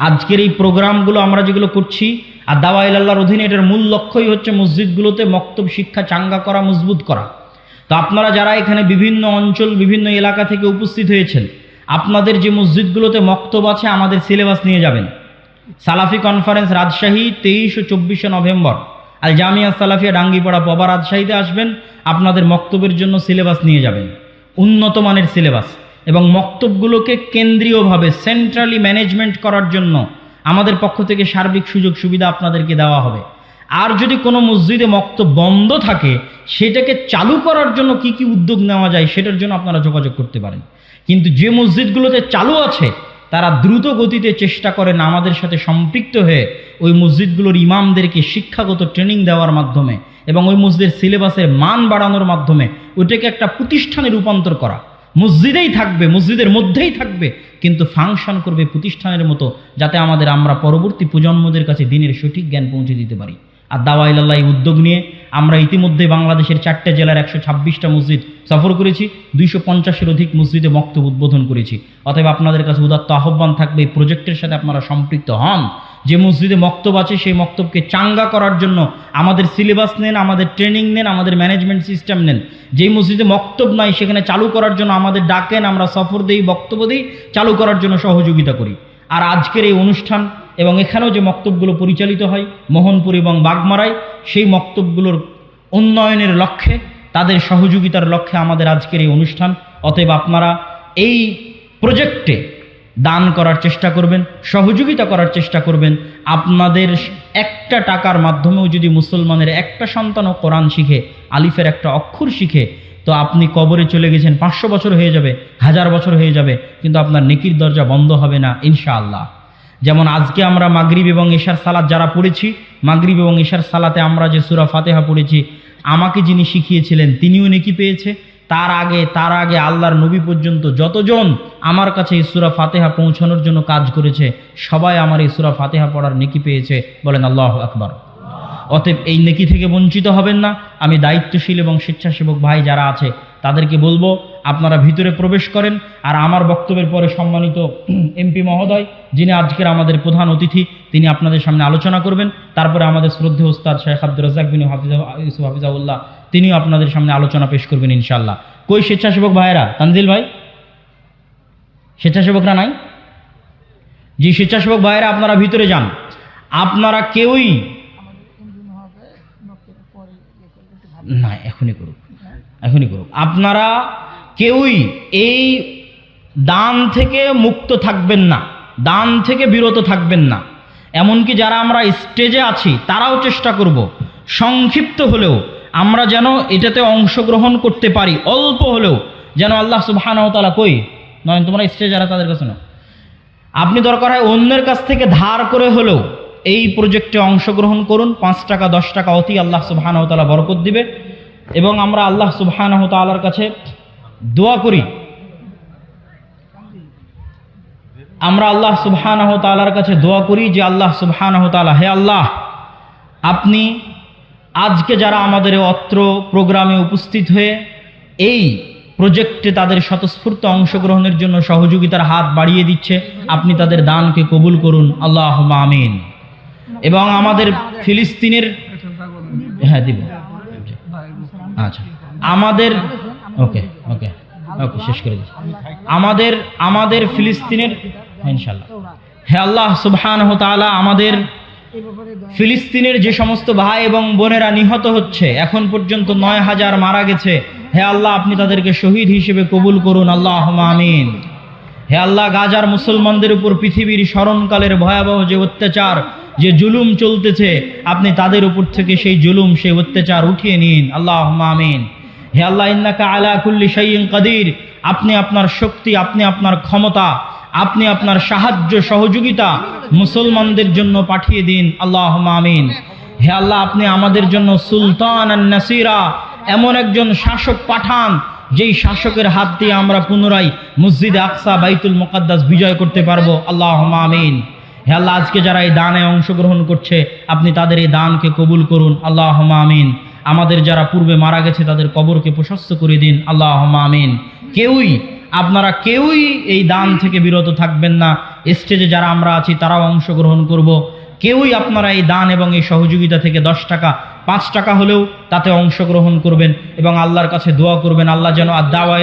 আজকের এই প্রোগ্রামগুলো আমরা যেগুলো করছি, আর দাওয়া ইলাল্লাহর অধীনে এটার মূল লক্ষ্যই হচ্ছে মসজিদগুলোতে মক্তব শিক্ষা চাঙ্গা করা, মজবুত করা। তো আপনারা যারা এখানে বিভিন্ন অঞ্চল, বিভিন্ন এলাকা থেকে উপস্থিত হয়েছেন, আপনাদের যে মসজিদগুলোতে মক্তব আছে আমাদের সিলেবাস নিয়ে যাবেন। সালাফি কনফারেন্স রাজশাহী 23 ও 24 নভেম্বর, আল জামিয়া সালাফিয়া ডাঙ্গিপাড়া পবা রাজশাহীতে আসবেন। আপনাদের মক্তবের জন্য সিলেবাস নিয়ে যাবেন, উন্নত মানের সিলেবাস। এবং মক্তবগুলোকে কেন্দ্রীয়ভাবে সেন্ট্রালি ম্যানেজমেন্ট করার জন্য আমাদের পক্ষ থেকে সার্বিক সুযোগ সুবিধা আপনাদেরকে দেওয়া হবে। আর যদি কোনো মসজিদে মক্তব বন্ধ থাকে, সেটাকে চালু করার জন্য কি কি উদ্যোগ নেওয়া যায় সেটার জন্য আপনারা যোগাযোগ করতে পারেন। কিন্তু যে মসজিদগুলোতে চালু আছে, তারা দ্রুত গতিতে চেষ্টা করেন আমাদের সাথে সম্পৃক্ত হয়ে ওই মসজিদগুলোর ইমামদেরকে শিক্ষাগত ট্রেনিং দেওয়ার মাধ্যমে এবং ওই মসজিদের সিলেবাসের মান বাড়ানোর মাধ্যমে ওইটাকে একটা প্রতিষ্ঠানে রূপান্তর করা। মসজিদেই থাকবে, মসজিদের মধ্যেই থাকবে, কিন্তু ফাংশন করবে প্রতিষ্ঠানের মতো, যাতে আমরা পরবর্তী প্রজন্মদের কাছে দ্বীনের সঠিক জ্ঞান পৌঁছে দিতে পারি। আর দাওয়া ইলাল্লাহ উদ্যোগ নিয়ে আমরা ইতিমধ্যে বাংলাদেশের 4টে জেলার 126টা মসজিদ সফর করেছি, 250-এর অধিক মসজিদে মক্তব উদ্বোধন করেছি। অতএব আপনাদের কাছে উদাত্ত আহ্বান থাকবে এই প্রজেক্টের সাথে আপনারা সম্পৃক্ত হন। যে মসজিদে মক্তব আছে সেই মক্তবকে চাঙ্গা করার জন্য আমাদের সিলেবাস নেন, আমাদের ট্রেনিং নেন, আমাদের ম্যানেজমেন্ট সিস্টেম নেন। যেই মসজিদে মক্তব নাই সেখানে চালু করার জন্য আমাদের ডাকেন, আমরা সফর দিই, বক্তব্য দিই, চালু করার জন্য সহযোগিতা করি। আর আজকের এই অনুষ্ঠান এবং এখানেও যে মক্তবগুলো পরিচালিত হয় মোহনপুর এবং বাগমারায়, সেই মক্তবগুলোর উন্নয়নের লক্ষ্যে, তাদের সহযোগিতার লক্ষ্যে আমাদের আজকের এই অনুষ্ঠান। অতএব আপনারা এই প্রজেক্টে দান করার চেষ্টা করবেন, সহযোগিতা করার চেষ্টা করবেন। আপনাদের একটা টাকার মাধ্যমেও যদি মুসলমানের একটা সন্তানও কোরআন শিখে, আলিফের একটা অক্ষর শিখে, তো আপনি কবরে চলে গেছেন, 500 বছর হয়ে যাবে, 1000 বছর হয়ে যাবে, কিন্তু আপনার নেকির দরজা বন্ধ হবে না ইনশাআল্লাহ। যেমন আজকে আমরা মাগরিব এবং ইশার সালাত যারা পড়েছি, মাগরিব এবং ইশার সালাতে আমরা যে সূরা ফাতিহা পড়েছি, আমাকে যিনি শিখিয়েছিলেন তিনিও নেকি পেয়েছে। তার আগে আল্লাহর নবী পর্যন্ত যতজন আমার কাছে এই সূরা ফাতিহা পৌঁছানোর জন্য কাজ করেছে, সবাই আমার এই সূরা ফাতিহা পড়ার নেকি পেয়েছে। বলেন আল্লাহু আকবার। অতএব এই নেকি থেকে বঞ্চিত হবেন না। আমি দায়িত্বশীল এবং স্বেচ্ছাসেবক ভাই যারা আছে তাদেরকে বলবো, আপনারা ভিতরে প্রবেশ করেন। আর আমার বক্তব্যের পরে সম্মানিত এমপি মহোদয়, যিনি আজকের আমাদের প্রধান অতিথি, তিনি আপনাদের সামনে আলোচনা করবেন। তারপরে আমাদের শ্রদ্ধেয় ওস্তাদ শেখ আব্দুর রাজ্জাক বিন ইউসুফ হাফিজাহুল্লাহ, তিনিও আপনাদের সামনে আলোচনা পেশ করবেন ইনশাআল্লাহ। কই স্বেচ্ছাসেবক ভাইয়েরা? তানজিল ভাই, স্বেচ্ছাসেবকরা নাই? জি, স্বেচ্ছাসেবক ভাইয়েরা আপনারা ভিতরে যান। আপনারা কেউই না, এখনই করুক। আপনারা কেউই এই দান থেকে মুক্ত থাকবেন না, দান থেকে বিরত থাকবেন না। এমনকি যারা আমরা স্টেজে আছি তারাও চেষ্টা করব সংক্ষিপ্ত হলেও আমরা যেন এটাতে অংশগ্রহণ করতে পারি, অল্প হলেও যেন আল্লাহ সুবহানাহু ওয়া তাআলা কই নয়, তোমরা স্টেজে যারা তাদের কাছে না, আপনি দরকার হয় অন্যের কাছ থেকে ধার করে হলেও এই প্রজেক্টে অংশগ্রহণ করুন। 5 টাকা 10 টাকা অতি আল্লাহ সুবহানাহু ওয়া তাআলা বরকত দিবে। এবং আমরা আল্লাহ সুবহানাহু ওয়া তাআলার কাছে দোয়া করি, যে আল্লাহ সুবহানাহু ওয়া তাআলা, হে আল্লাহ, আপনি আজকে যারা আমাদের অত্র প্রোগ্রামে উপস্থিত হয়ে এই প্রজেক্টে তাদের স্বতঃস্ফূর্ত অংশগ্রহণের জন্য সহযোগিতার হাত বাড়িয়ে দিচ্ছে, আপনি তাদের দানকে কবুল করুন, আল্লাহুম্মা আমিন। এবং আমাদের ফিলিস্তিনের, হ্যাঁ দিব, আচ্ছা, আমাদের শেষ করে দিচ্ছি। আমাদের ফিলিস্তিনের, ইনশাআল্লাহ, হে আল্লাহ সুবহানাহু ওয়া তাআলা, আমাদের ফিলিস্তিনের যে সমস্ত ভাই এবং বোনেরা নিহত হচ্ছে, এখন পর্যন্ত 9000 মারা গেছে, হে আল্লাহ, আপনি তাদেরকে শহীদ হিসেবে কবুল করুন, আল্লাহুম্মা আমিন। হে আল্লাহ, গাজার মুসলমানদের উপর পৃথিবীর স্মরণকালের ভয়াবহ যে অত্যাচার, যে জুলুম চলতেছে, আপনি তাদের উপর থেকে সেই জুলুম, সেই অত্যাচার উঠিয়ে নিন, আল্লাহুম্মা আমিন। হে আল্লাহ, ইন্নাকা আলা কুল্লি শাইইন কাদির, আপনি আপনার শক্তি, আপনি আপনার ক্ষমতা, আপনি আপনার সাহায্য সহযোগিতা মুসলমানদের জন্য পাঠিয়ে দিন, আল্লাহুম্মা আমিন। হে আল্লাহ, আপনি আমাদের জন্য সুলতানান নাসিরা, এমন একজন শাসক পাঠান যেই শাসকের হাত দিয়ে আমরা পুনরায় মসজিদে আকসা, বাইতুল মুকাদ্দাস বিজয় করতে পারবো, আল্লাহুম্মা আমিন। হে আল্লাহ, আজকে যারা এই দানে অংশগ্রহণ করছে, আপনি তাদের এই দানকে কবুল করুন, আল্লাহুম্মা আমিন। আমাদের যারা পূর্বে মারা গেছে তাদের কবরকে প্রশস্ত করে দিন, আল্লাহুম্মা আমিন। আপনারা কেউই এই দান থেকে বিরত থাকবেন না। স্টেজে যারা আমরা আছি তারাও অংশগ্রহণ করব। কেউই আপনারা এই দান এবং এই সহযোগিতা থেকে 10 টাকা 5 টাকা হলেও তাতে অংশগ্রহণ করবেন এবং আল্লাহর কাছে দোয়া করবেন, আল্লাহ যেন আদ-দাওয়া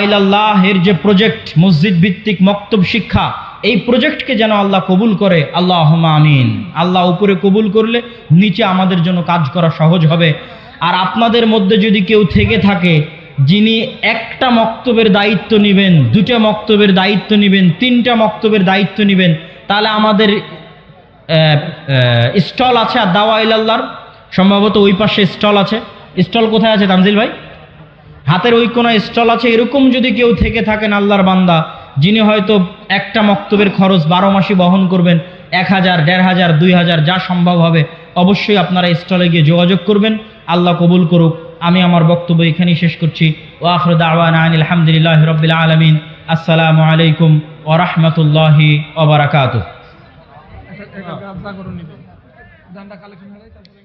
ইলাল্লাহ এর যে প্রজেক্ট, মসজিদ ভিত্তিক মক্তব শিক্ষা, এই প্রজেক্টকে যেন আল্লাহ কবুল করে, আল্লাহুম্মা আমিন। আল্লাহ উপরে কবুল করলে নিচে আমাদের জন্য কাজ করা সহজ হবে। আর আপনাদের মধ্যে যদি কেউ থেকে থাকে যিনি একটা মক্তবের দায়িত্ব নেবেন, 2টা মক্তবের দায়িত্ব নেবেন, 3টা মক্তবের দায়িত্ব নেবেন, তাহলে আমাদের স্টল আছে আদ-দাওয়া ইলাল্লাহর, সম্ভবত ওই পাশে স্টল আছে। স্টল কোথায় আছে তানজিল ভাই? হাতের ওই কোন স্টল আছে। এরকম যদি কেউ থেকে থাকেন আল্লাহর বান্দা, যিনি হয়তো একটা মক্তবের খরচ 12 মাসই বহন করবেন, 1000, 1500, 2000 যা সম্ভব হবে, অবশ্যই আপনারা স্টলে গিয়ে যোগাযোগ করবেন। আল্লাহ কবুল করুক। আমি আমার বক্তব্য এখানেই শেষ করছি। ওয়া আখিরু দাওয়ানা আনিল হামদুলিল্লাহি রাব্বিল আলামিন। আসসালামু আলাইকুম ওয়া রাহমাতুল্লাহি ওয়া বারাকাতুহু। ধানটা কালেকশন হলে তারপরে